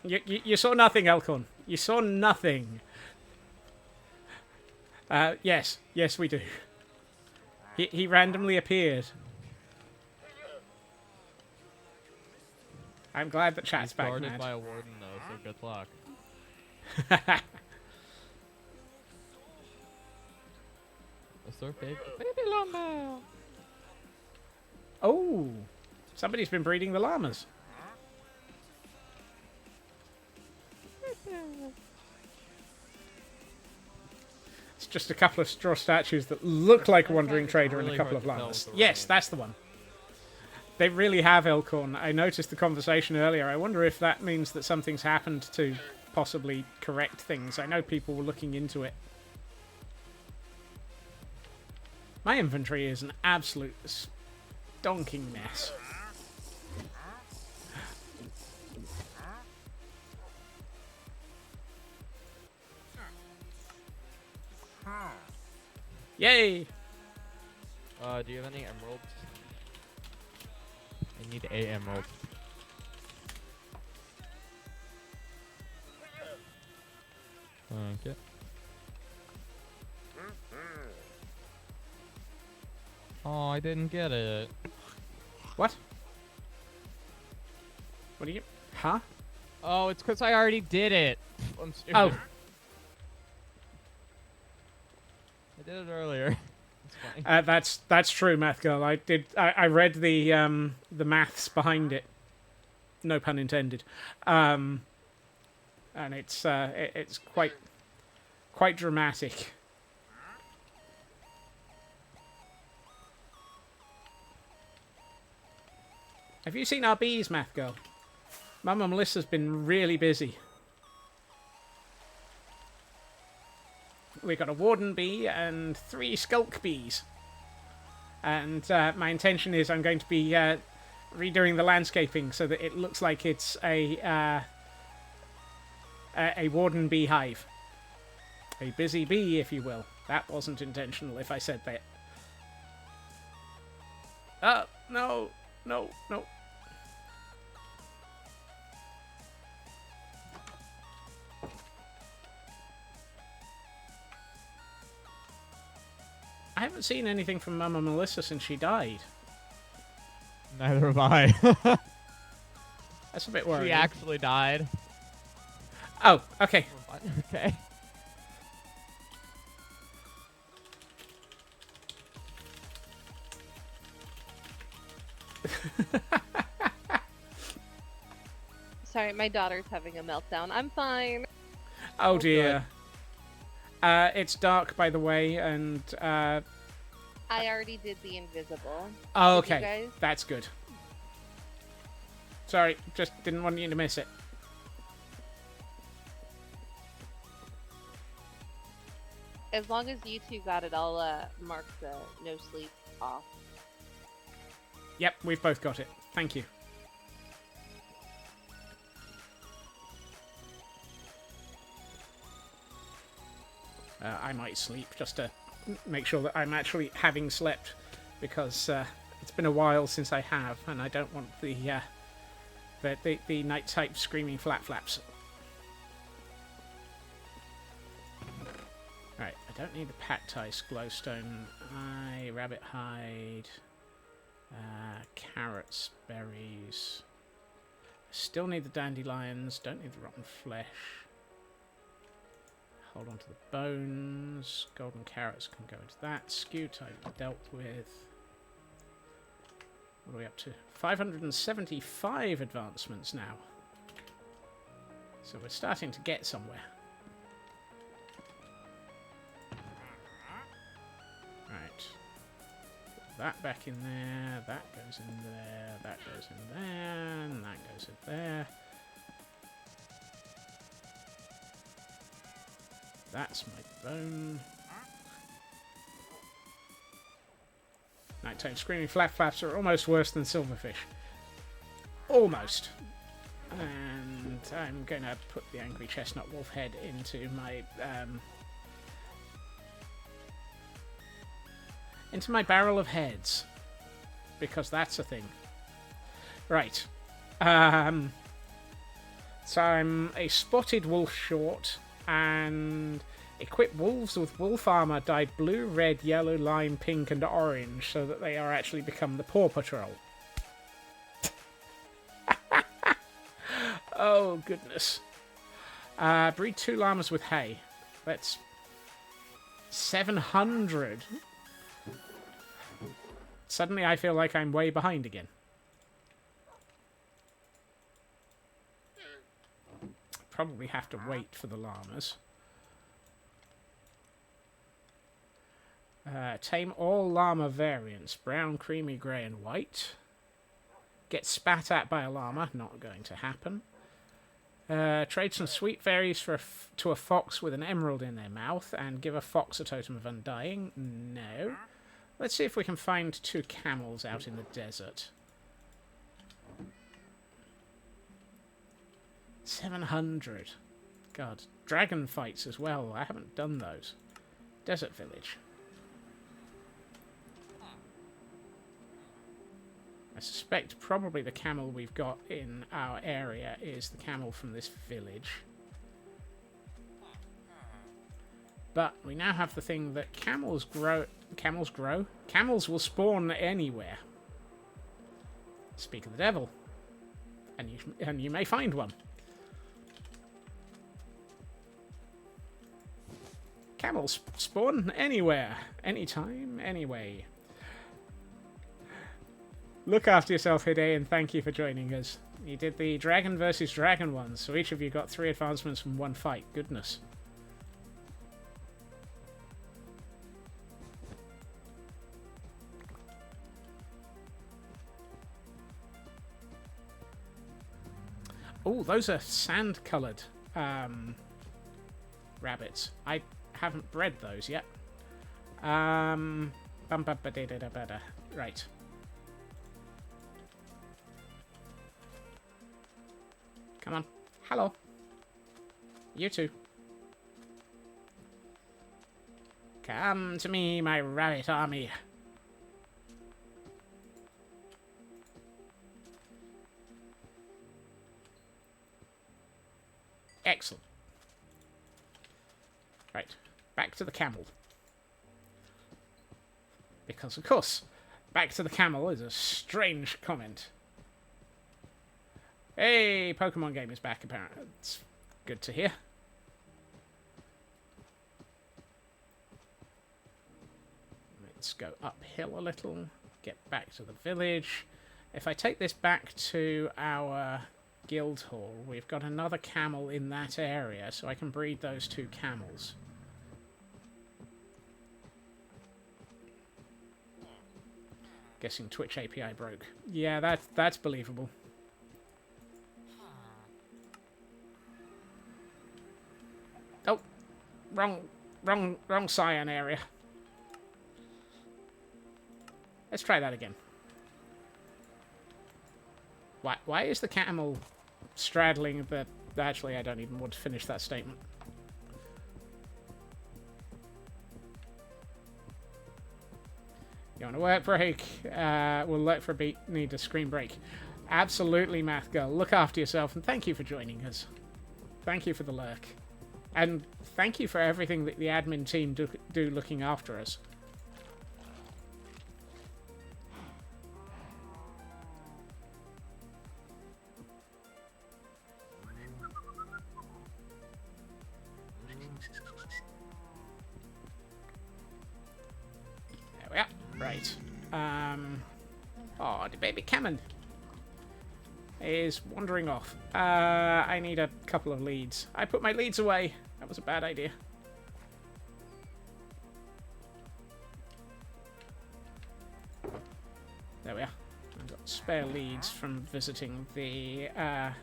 [SPEAKER 2] You saw nothing, Elkhorn. You saw nothing. Yes, we do. He randomly appeared. I'm glad that chat's
[SPEAKER 4] He's
[SPEAKER 2] back,
[SPEAKER 4] guarded
[SPEAKER 2] Matt.
[SPEAKER 4] by a warden though, so good luck. Is there baby llama?
[SPEAKER 2] Oh, somebody's been breeding the llamas. It's just a couple of straw statues that look like a wandering trader and a
[SPEAKER 4] Really
[SPEAKER 2] couple
[SPEAKER 4] hard
[SPEAKER 2] of
[SPEAKER 4] to tell
[SPEAKER 2] llamas.
[SPEAKER 4] with the
[SPEAKER 2] Yes,
[SPEAKER 4] road.
[SPEAKER 2] that's the one. They really have Elkhorn. I noticed the conversation earlier. I wonder if that means that something's happened to possibly correct things. I know people were looking into it. My inventory is an absolute stonking mess. Yay!
[SPEAKER 4] Do you have any emeralds? I need a emerald. Okay. Oh, I didn't get it.
[SPEAKER 2] What? What are you... Huh?
[SPEAKER 4] Oh, it's because I already did it. I'm stupid.
[SPEAKER 2] Oh.
[SPEAKER 4] I did it earlier. It's fine.
[SPEAKER 2] That's true, Math Girl. I read the maths behind it. No pun intended. And it's quite dramatic. Have you seen our bees, Math Girl? Mama Melissa's been really busy. We got a warden bee and 3 skulk bees. And my intention is I'm going to be redoing the landscaping so that it looks like it's a warden beehive. A busy bee, if you will. That wasn't intentional if I said that. No. I haven't seen anything from Mama Melissa since she died.
[SPEAKER 4] Neither have I.
[SPEAKER 2] That's a bit worrying.
[SPEAKER 4] She actually died.
[SPEAKER 2] Oh, okay.
[SPEAKER 4] Okay.
[SPEAKER 3] Sorry, my daughter's having a meltdown. I'm fine.
[SPEAKER 2] Oh dear. It's dark, by the way, and
[SPEAKER 3] I already did the invisible.
[SPEAKER 2] Oh,
[SPEAKER 3] Did you
[SPEAKER 2] okay.
[SPEAKER 3] guys?
[SPEAKER 2] That's good. Sorry, just didn't want you to miss it.
[SPEAKER 3] As long as you two got it, I'll mark the no sleep off.
[SPEAKER 2] Yep, we've both got it. Thank you. I might sleep just to make sure that I'm actually having slept, because it's been a while since I have, and I don't want the night type screaming flaps. Right, I don't need the Pactice glowstone. Rabbit hide, carrots, berries. Still need the dandelions. Don't need the rotten flesh. Hold on to the bones. Golden carrots can go into that. Scute I dealt with. What are we up to? 575 advancements now. So we're starting to get somewhere. Right. Put that back in there. That goes in there. That goes in there. And that goes in there. That's my bone. Nighttime screaming flaps are almost worse than silverfish. Almost. And I'm going to put the angry chestnut wolf head into my barrel of heads, because that's a thing. Right. So I'm a spotted wolf short, and equip wolves with wolf armor dyed blue, red, yellow, lime, pink, and orange, so that they are actually become the Paw Patrol. Oh, goodness. Breed 2 llamas with hay. That's 700. Suddenly I feel like I'm way behind again. Probably have to wait for the llamas. Tame all llama variants. Brown, creamy, grey, and white. Get spat at by a llama. Not going to happen. Trade some sweet fairies to a fox with an emerald in their mouth, and give a fox a totem of undying. No. Let's see if we can find 2 camels out in the desert. 700. God. Dragon fights as well. I haven't done those. Desert village. I suspect probably the camel we've got in our area is the camel from this village. But we now have the thing that camels grow. Camels will spawn anywhere. Speak of the devil. And you may find one. Camels spawn anywhere, anytime, anyway. Look after yourself, Hide, and thank you for joining us. You did the dragon versus dragon ones, so each of you got 3 advancements from 1 fight. Goodness. Oh, those are sand-coloured rabbits. I haven't bred those yet. Right. Come on. Hello. You too. Come to me, my rabbit army. Excellent. Right. Back to the camel. Because, of course, back to the camel is a strange comment. Hey, Pokemon game is back, apparently. It's good to hear. Let's go uphill a little. Get back to the village. If I take this back to our guild hall, we've got another camel in that area, so I can breed those 2 camels. Guessing Twitch API broke. Yeah, that's believable. Oh, wrong cyan area. Let's try that again. Why is the camel straddling the... Actually, I don't even want to finish that statement. You want a work break? We'll look for a beat. Need a screen break. Absolutely, Math Girl. Look after yourself, and thank you for joining us. Thank you for the lurk. And thank you for everything that the admin team do looking after us. There we are. Right. Oh, the baby Cameron is wandering off. I need a couple of leads. I put my leads away. That was a bad idea. There we are. I've got spare leads from visiting the... there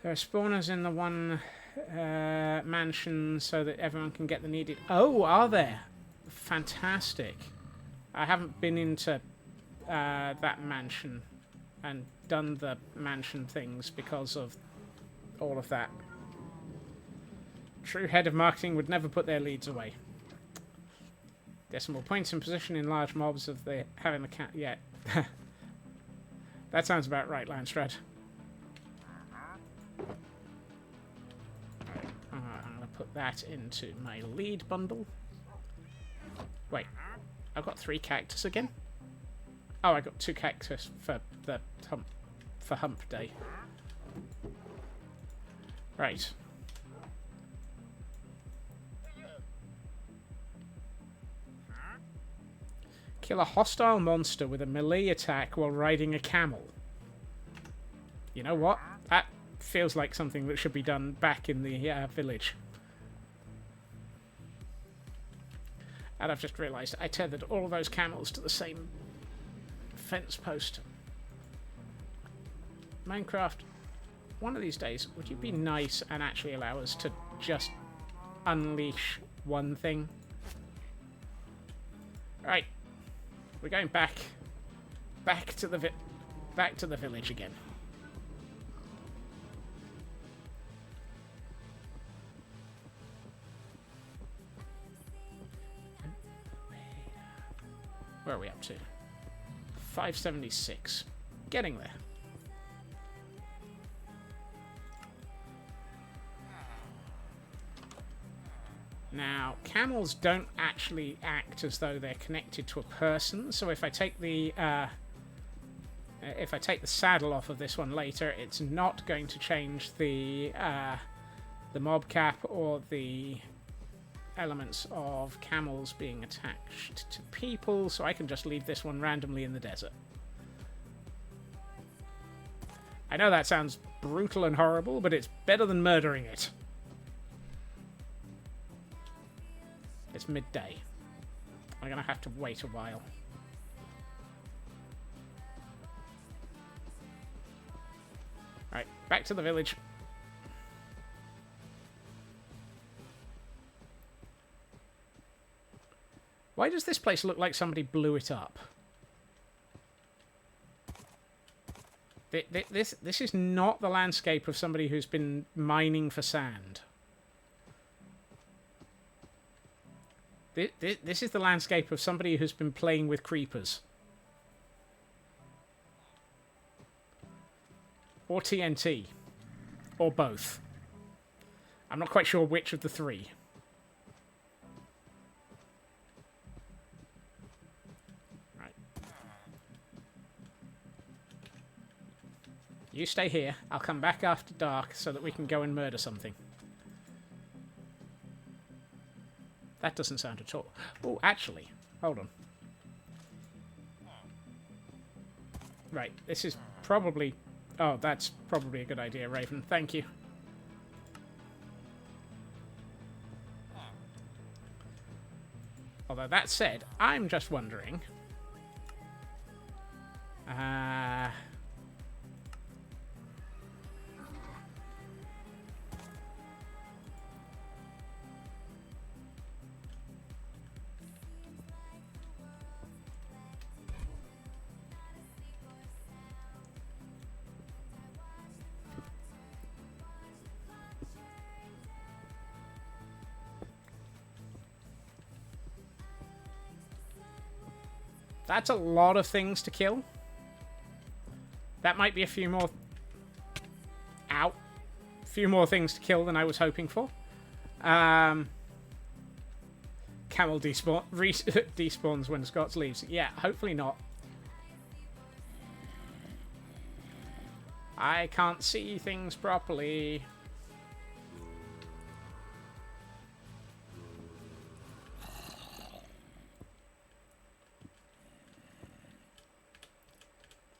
[SPEAKER 2] are spawners in the one mansion so that everyone can get the needed... Oh, are there? Fantastic. I haven't been into that mansion and done the mansion things because of all of that. True head of marketing would never put their leads away. Decimal points in position in large mobs of the having the cat. Yeah, that sounds about right, Landstrad. Right, I'm gonna put that into my lead bundle. Wait, I've got 3 cactus again. Oh, I got 2 cactus for the hump day. Right. Kill a hostile monster with a melee attack while riding a camel. You know what? That feels like something that should be done back in the village. And I've just realised I tethered all of those camels to the same fence post. Minecraft, one of these days, would you be nice and actually allow us to just unleash one thing? Right, we're going back to the village again. Where are we up to? 576. Getting there. Now, camels don't actually act as though they're connected to a person, so if I take the saddle off of this one later, it's not going to change the mob cap or the elements of camels being attached to people, so I can just leave this one randomly in the desert. I know that sounds brutal and horrible, but it's better than murdering it. It's midday. I'm gonna have to wait a while. Right, back to the village. Why does this place look like somebody blew it up? This is not the landscape of somebody who's been mining for sand. This is the landscape of somebody who's been playing with creepers. Or TNT. Or both. I'm not quite sure which of the 3. Right. You stay here. I'll come back after dark so that we can go and murder something. That doesn't sound at all... Oh, actually. Hold on. Right, this is probably... Oh, that's probably a good idea, Raven. Thank you. Although, that said, I'm just wondering... Uh, that's a lot of things to kill. That might be a few more... Ow. A few more things to kill than I was hoping for. Camel despawns when Scots leaves. Yeah, hopefully not. I can't see things properly.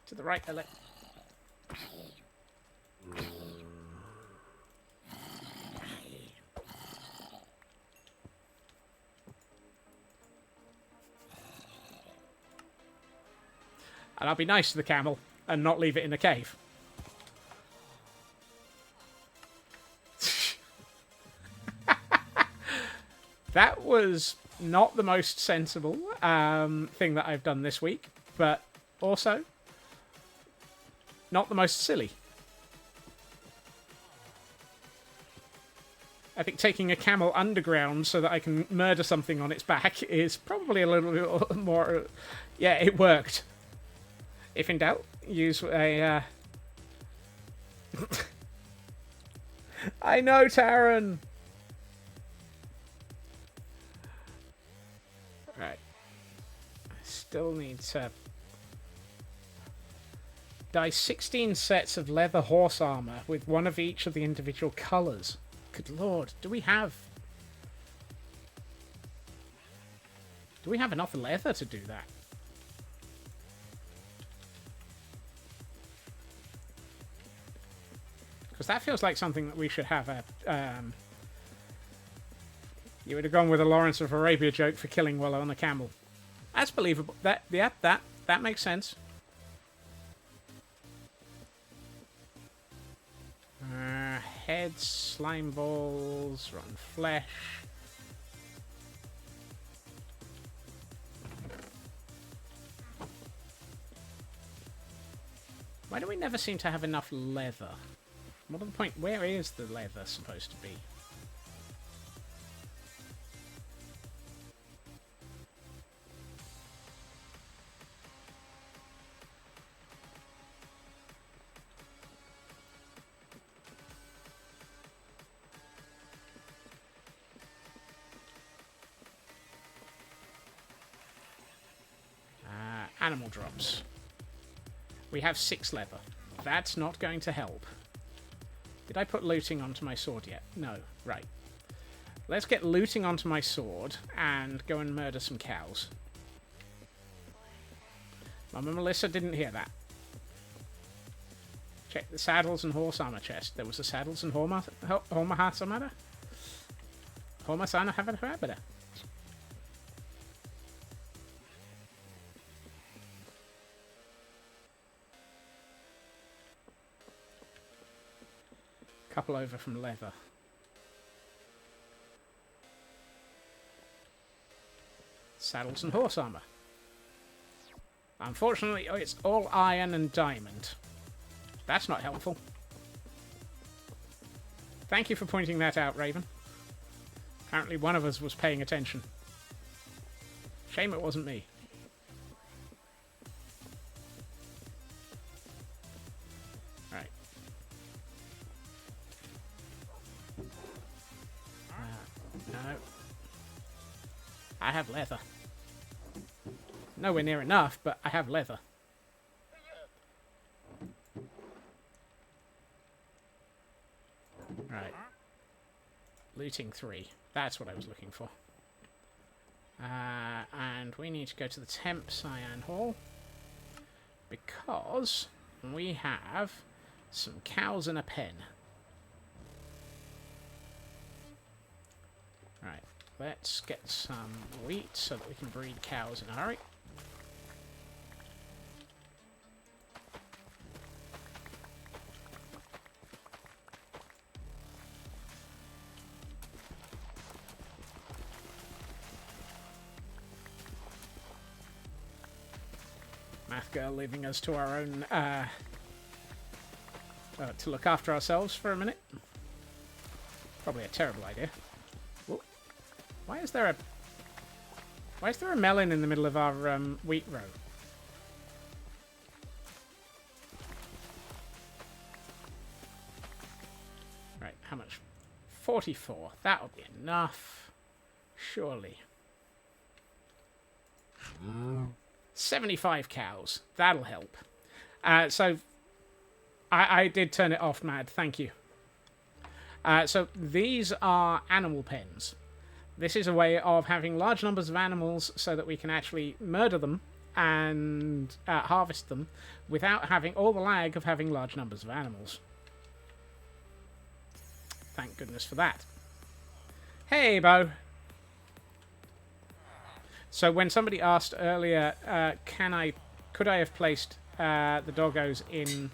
[SPEAKER 2] To the right, Elec. And I'll be nice to the camel and not leave it in the cave. That was not the most sensible thing that I've done this week, but also not the most silly. I think taking a camel underground so that I can murder something on its back is probably a little bit more... Yeah, it worked. If in doubt, use a... I know, Taran! Right. I still need to... Dye 16 sets of leather horse armor with one of each of the individual colors. Good lord, do we have enough leather to do that? Because that feels like something that we should have a... You would have gone with a Lawrence of Arabia joke for killing while on a camel. That's believable. That makes sense. Heads, slime balls, rotten flesh. Why do we never seem to have enough leather? What are the point? Where is the leather supposed to be? Animal drops. We have 6 leather. That's not going to help. Did I put looting onto my sword yet? No. Right. Let's get looting onto my sword and go and murder some cows. Mama Melissa didn't hear that. Check the saddles and horse armor chest. There was a saddles and horse armor. Horse armor have a couple over from leather. Saddles and horse armor. Unfortunately, it's all iron and diamond. That's not helpful. Thank you for pointing that out, Raven. Apparently one of us was paying attention. Shame it wasn't me. Right. No. I have leather. Nowhere near enough, but I have leather. Right. Looting 3. That's what I was looking for. And we need to go to the Temp Cyan Hall. Because we have some cows in a pen. Right. Let's get some wheat so that we can breed cows in a hurry. Math girl leaving us to our own, to look after ourselves for a minute. Probably a terrible idea. Whoa. Why is there a melon in the middle of our wheat row? Right, how much? 44. That'll be enough. Surely. 75 cows. That'll help. So, I did turn it off, Mad. Thank you. So, these are animal pens. This is a way of having large numbers of animals so that we can actually murder them and harvest them without having all the lag of having large numbers of animals. Thank goodness for that. Hey, Bo. So when somebody asked earlier, could I have placed the doggos in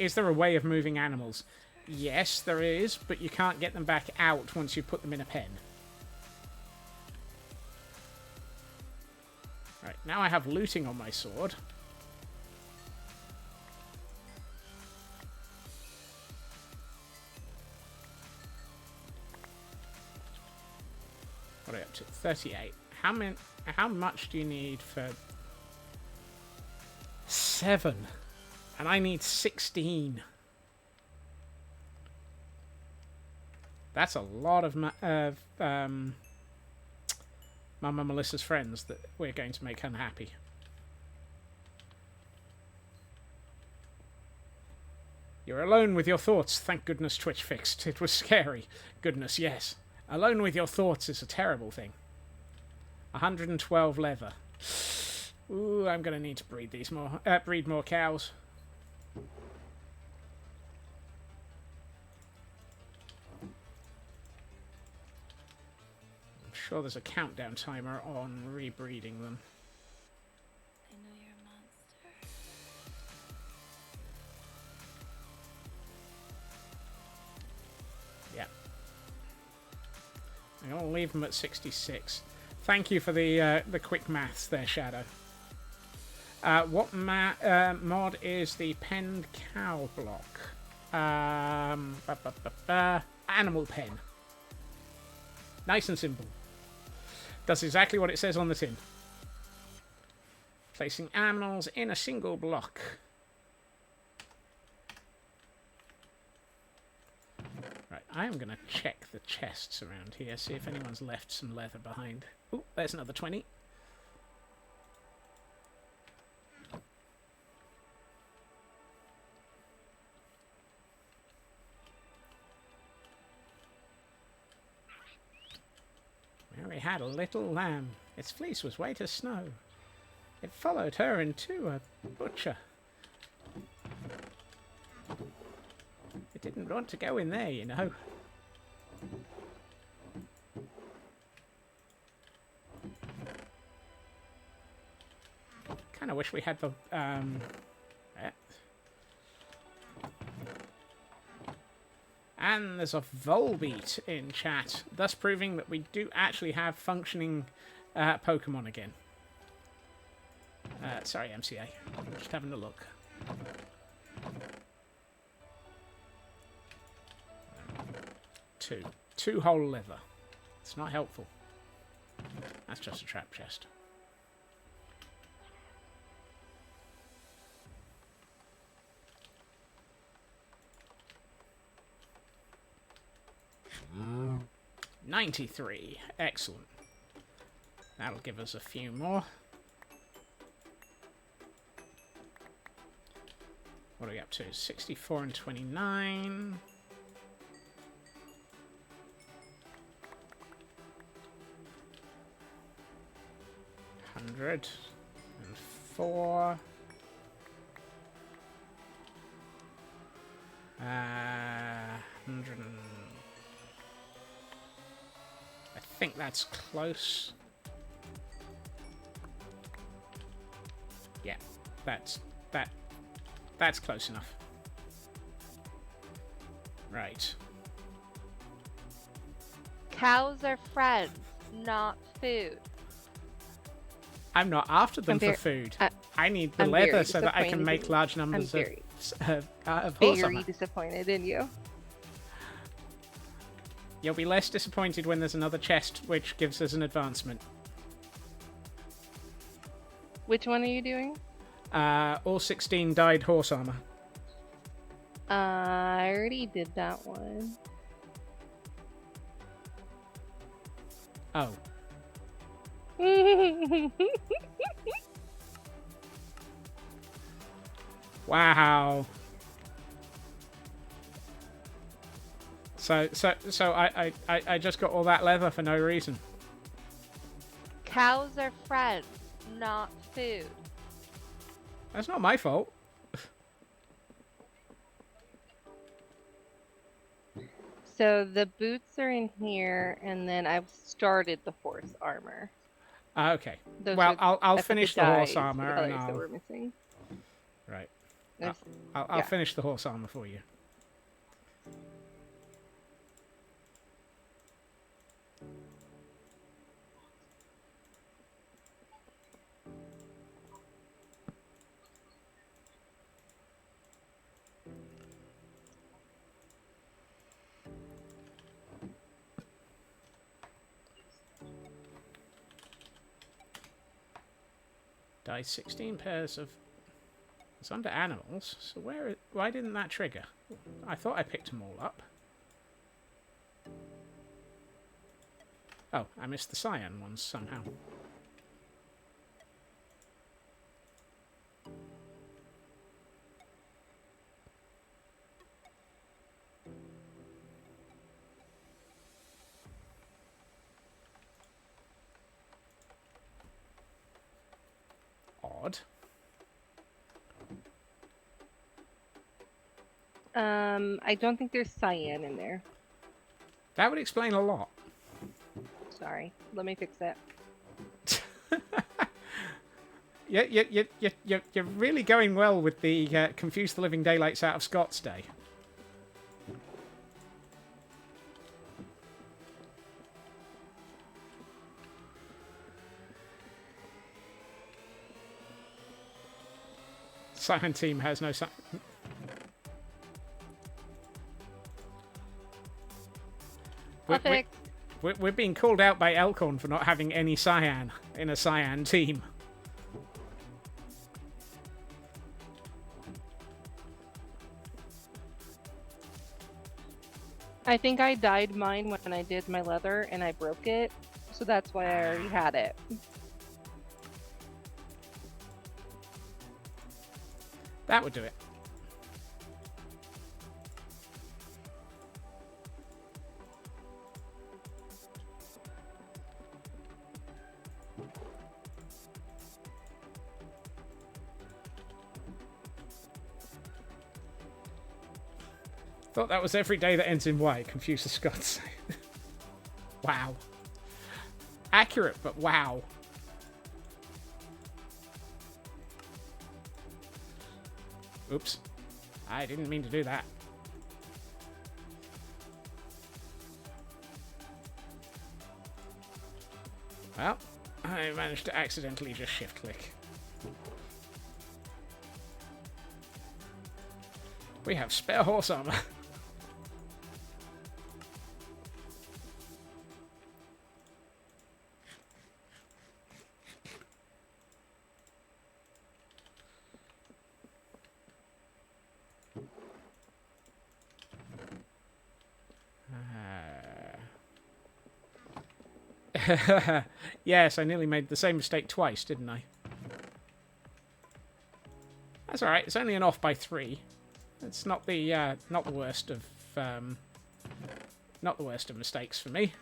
[SPEAKER 2] is there a way of moving animals? Yes, there is, but you can't get them back out once you put them in a pen. Right, now I have looting on my sword. What are we up to? 38. How much do you need for 7? And I need 16. That's a lot of Mama Melissa's friends that we're going to make unhappy. You're alone with your thoughts. Thank goodness Twitch fixed. It was scary. Goodness, yes. Alone with your thoughts is a terrible thing. 112 leather. Ooh, I'm gonna need to breed more cows. I'm sure there's a countdown timer on rebreeding them.
[SPEAKER 5] I know you're a monster.
[SPEAKER 2] Yeah. I'm gonna leave them at 66. Thank you for the quick maths there, Shadow. What mod is the penned cow block? Animal pen. Nice and simple. Does exactly what it says on the tin. Placing animals in a single block. Right, I am going to check the chests around here, see if anyone's left some leather behind. Ooh, there's another 20. Mary had a little lamb. Its fleece was white as snow. It followed her into a butcher. It didn't want to go in there, you know. Kind of wish we had the and there's a Volbeat in chat, thus proving that we do actually have functioning Pokemon again. Sorry, MCA. Just having a look. Two whole leather. It's not helpful. That's just a trap chest. Mm. 93. Excellent. That'll give us a few more. What are we up to? 64 and 29. $104. 100. I think that's close. Yeah, that's close enough. Right.
[SPEAKER 3] Cows are friends, not food.
[SPEAKER 2] I'm not after them
[SPEAKER 3] I'm
[SPEAKER 2] for
[SPEAKER 3] very-
[SPEAKER 2] food.
[SPEAKER 3] I-
[SPEAKER 2] I need the
[SPEAKER 3] I'm
[SPEAKER 2] leather
[SPEAKER 3] very
[SPEAKER 2] so that I can
[SPEAKER 3] disappointed
[SPEAKER 2] make
[SPEAKER 3] in you.
[SPEAKER 2] large
[SPEAKER 3] I'm
[SPEAKER 2] numbers
[SPEAKER 3] very,
[SPEAKER 2] of horse
[SPEAKER 3] very
[SPEAKER 2] armor.
[SPEAKER 3] disappointed in you.
[SPEAKER 2] You'll be less disappointed when there's another chest which gives us an advancement.
[SPEAKER 3] Which one are you doing?
[SPEAKER 2] All 16 dyed horse armor.
[SPEAKER 3] I already did that one.
[SPEAKER 2] Oh. Wow. So I just got all that leather for no reason.
[SPEAKER 3] Cows are friends, not food.
[SPEAKER 2] That's not my fault.
[SPEAKER 3] So the boots are in here, and then I've started the horse armor.
[SPEAKER 2] Okay.
[SPEAKER 3] Those
[SPEAKER 2] Well,
[SPEAKER 3] are-
[SPEAKER 2] I'll
[SPEAKER 3] I put
[SPEAKER 2] finish the horse
[SPEAKER 3] dyes for
[SPEAKER 2] armor and
[SPEAKER 3] colors that
[SPEAKER 2] I'll
[SPEAKER 3] we're missing.
[SPEAKER 2] right.
[SPEAKER 3] There's-
[SPEAKER 2] I'll
[SPEAKER 3] yeah.
[SPEAKER 2] finish the horse armor for you. Dye 16 pairs of... It's under animals, so why didn't that trigger? I thought I picked them all up. Oh, I missed the cyan ones somehow. Odd.
[SPEAKER 3] I don't think there's cyan in there.
[SPEAKER 2] That would explain a lot.
[SPEAKER 3] Sorry. Let me fix that.
[SPEAKER 2] You're really going well with the confuse the living daylights out of Scott's day. Cyan team has no cyan.
[SPEAKER 3] Perfect.
[SPEAKER 2] We're being called out by Elkhorn for not having any cyan in a cyan team.
[SPEAKER 3] I think I dyed mine when I did my leather and I broke it, so that's why I already had it.
[SPEAKER 2] That would do it. Thought that was every day that ends in Y. Confuse the Scots. Wow. Accurate, but wow. Oops. I didn't mean to do that. Well, I managed to accidentally just shift click. We have spare horse armor. Yes, I nearly made the same mistake twice, didn't I? That's all right. It's only an off by 3. It's not the worst of not the worst of mistakes for me.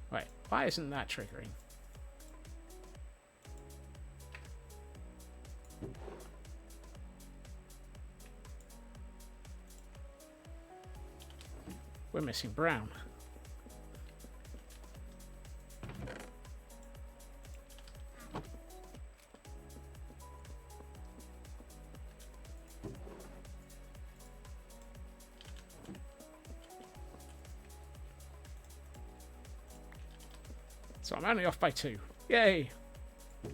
[SPEAKER 2] Wait, why isn't that triggering? We're missing brown. So I'm only off by 2. Yay! Now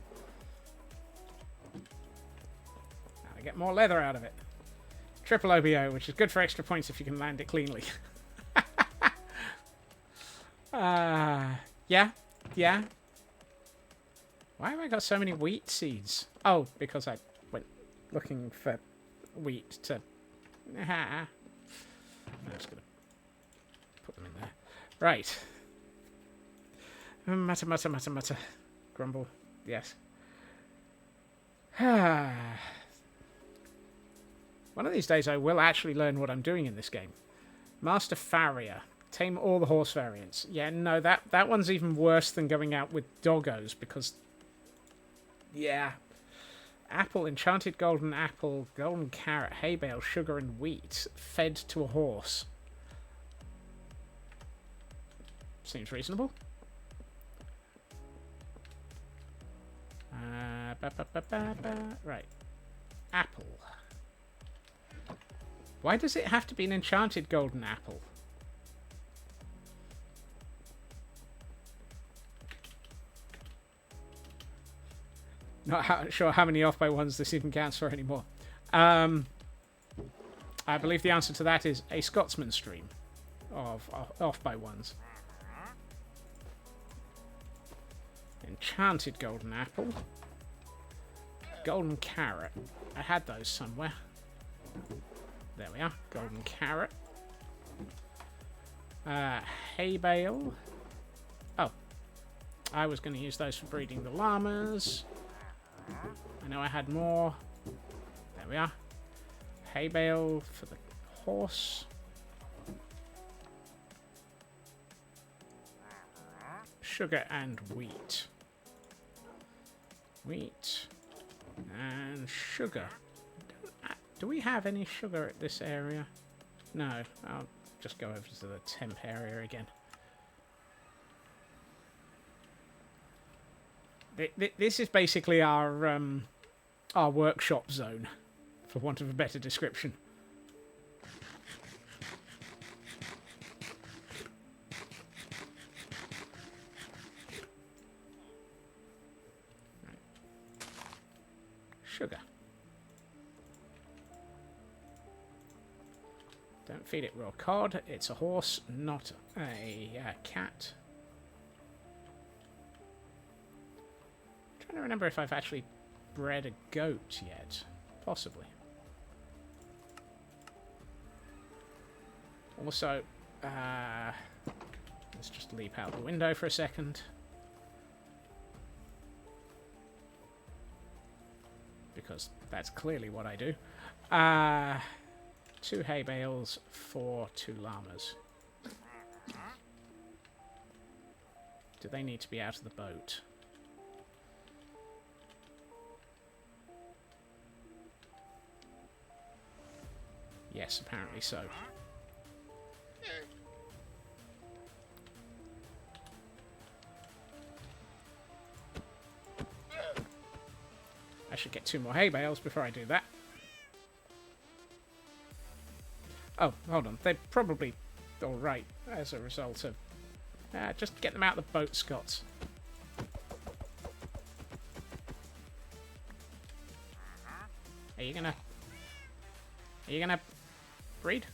[SPEAKER 2] I get more leather out of it. Triple OBO, which is good for extra points if you can land it cleanly. Yeah. Why have I got so many wheat seeds? Oh, because I went looking for wheat to... I'm just going to put them in there. Right. Mutter. Grumble. Yes. One of these days I will actually learn what I'm doing in this game. Master Farrier. Tame all the horse variants. Yeah, no, that one's even worse than going out with doggos, because... Yeah. Apple, enchanted golden apple, golden carrot, hay bale, sugar and wheat, fed to a horse. Seems reasonable. Right. Apple. Why does it have to be an enchanted golden apple? Not sure how many off by ones this even counts for anymore. I believe the answer to that is a Scotsman stream of off by ones. Enchanted golden apple. Golden carrot. I had those somewhere. There we are. Golden carrot. Hay bale. Oh. I was going to use those for breeding the llamas. I know I had more. There we are. Hay bale for the horse. Sugar and wheat. Wheat and sugar. Do we have any sugar at this area? No. I'll just go over to the temp area again. This is basically our workshop zone, for want of a better description. Right. Sugar. Don't feed it raw cod. It's a horse, not a cat. I don't remember if I've actually bred a goat yet. Possibly. Also, let's just leap out the window for a second. Because that's clearly what I do. 2 hay bales for 2 llamas. Do they need to be out of the boat? Yes, apparently so. I should get 2 more hay bales before I do that. Oh, hold on. They're probably alright as a result of... just get them out of the boat, Scots. Are you gonna breed?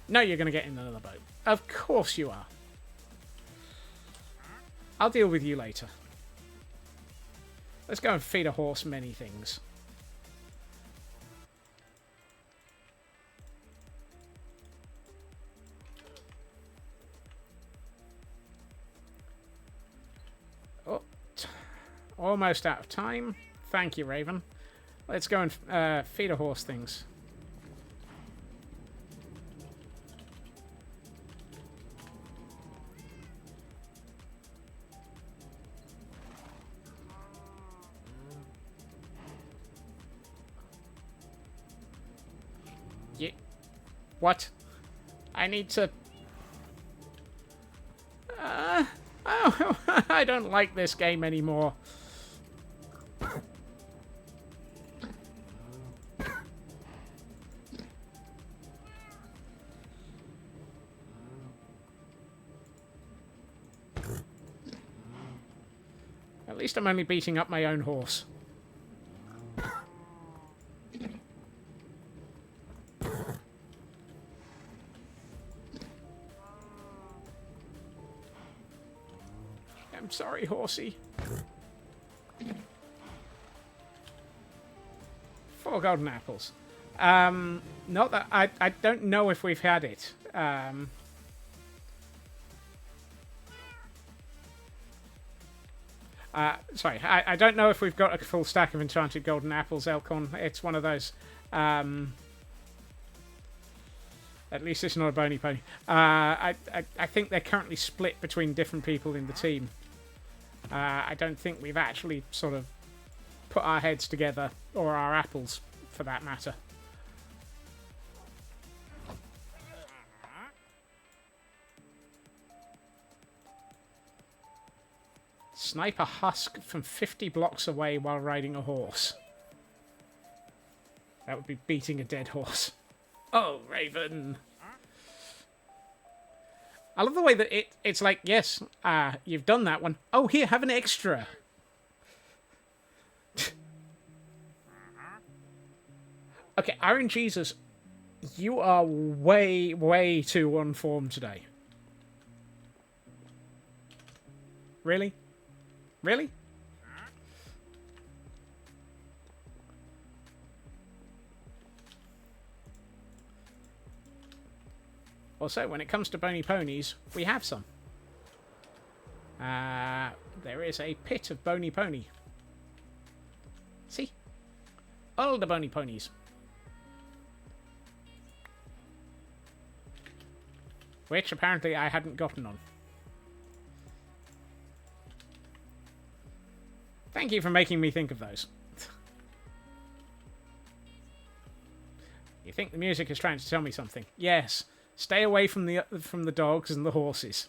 [SPEAKER 2] No, you're gonna get in another boat. Of course you are. I'll deal with you later. Let's go and feed a horse many things. Oh, almost out of time. Thank you, Raven. Let's go and feed a horse things. What? I need to... oh, I don't like this game anymore. At least I'm only beating up my own horse. I'm sorry, horsey. 4 golden apples. Not that I don't know if we've had it. Sorry, I don't know if we've got a full stack of enchanted golden apples, Elkhorn. It's one of those. At least it's not a bony pony. I think they're currently split between different people in the team. I don't think we've actually sort of put our heads together, or our apples, for that matter. Snipe a husk from 50 blocks away while riding a horse. That would be beating a dead horse. Oh, Raven! I love the way that it's like, yes, you've done that one. Oh, here, have an extra. Okay, Iron Jesus, you are way, way too on form today. Really? Really? Also, when it comes to bony ponies, we have some. There is a pit of bony pony. See? All the bony ponies. Which apparently I hadn't gotten on. Thank you for making me think of those. You think the music is trying to tell me something? Yes. Stay away from the dogs and the horses.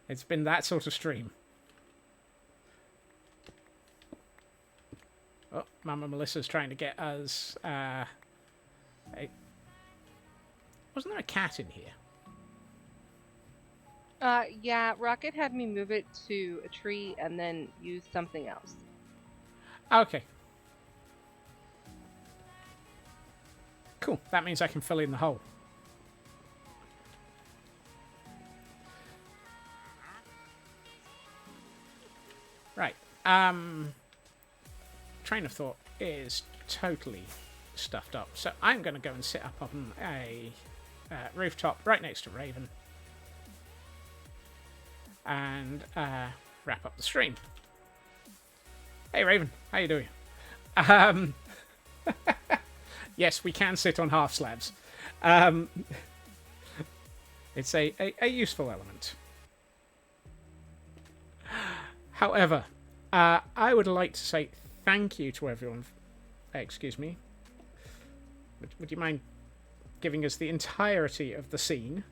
[SPEAKER 2] It's been that sort of stream. Oh, Mama Melissa's trying to get us. Wasn't there a cat in here?
[SPEAKER 3] Yeah, Rocket had me move it to a tree and then use something else.
[SPEAKER 2] Okay. Cool. That means I can fill in the hole. Right. Train of thought is totally stuffed up. So I'm going to go and sit up on a rooftop right next to Raven. And wrap up the stream. Hey Raven, how you doing? Yes, we can sit on half slabs. It's a useful element. However, I would like to say thank you to everyone. Excuse me. Would you mind giving us the entirety of the scene?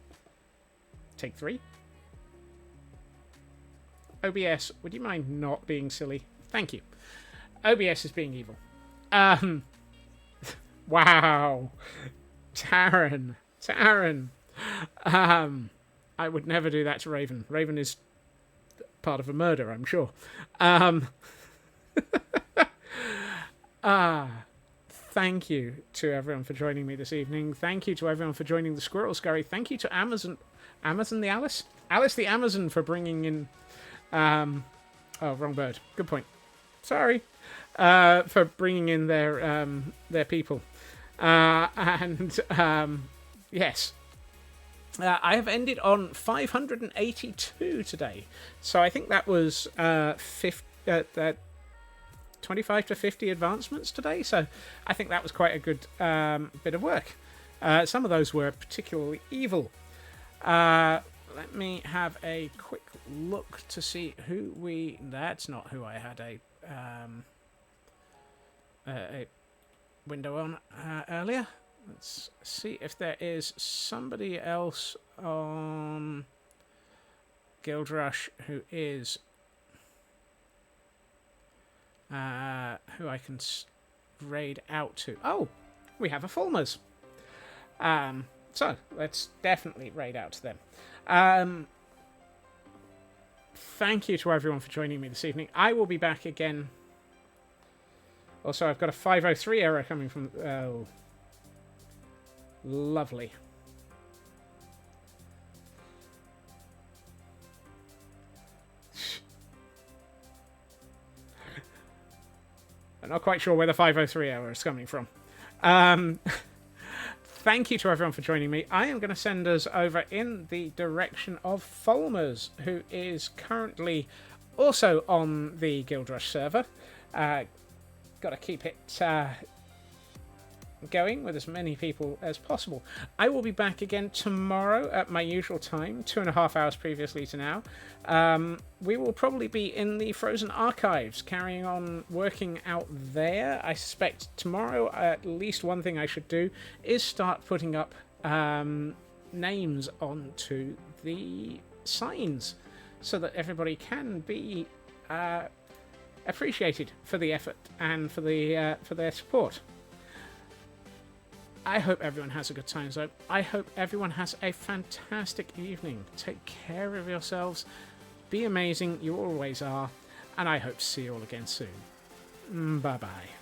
[SPEAKER 2] Take 3. OBS, would you mind not being silly? Thank you. OBS is being evil. Wow. Taryn. I would never do that to Raven. Raven is part of a murder, I'm sure. Thank you to everyone for joining me this evening. Thank you to everyone for joining the Squirrel Scurry. Thank you to Amazon the Alice the Amazon for bringing in oh, wrong bird. Good point. Sorry. For bringing in their people. Yes. I have ended on 582 today. So I think that was 25 to 50 advancements today. So I think that was quite a good bit of work. Some of those were particularly evil. Let me have a quick look to see who we... That's not who I had a window on earlier. Let's see if there is somebody else on Guild Rush who is... who I can raid out to. Oh! We have a Fulmers. So, let's definitely raid out to them. thank you to everyone for joining me this evening. I will be back again. Also, I've got a 503 error coming from... Oh. Lovely. I'm not quite sure where the 503 error is coming from. Thank you to everyone for joining me. I am going to send us over in the direction of Folmers, who is currently also on the Guild Rush server. Got to keep it going with as many people as possible. I will be back again tomorrow at my usual time, 2.5 hours previously to now. We will probably be in the Frozen Archives, carrying on working out there. I suspect tomorrow, at least one thing I should do is start putting up names onto the signs so that everybody can be appreciated for the effort and for their support. I hope everyone has a good time, so I hope everyone has a fantastic evening. Take care of yourselves. Be amazing, you always are. And I hope to see you all again soon. Bye-bye.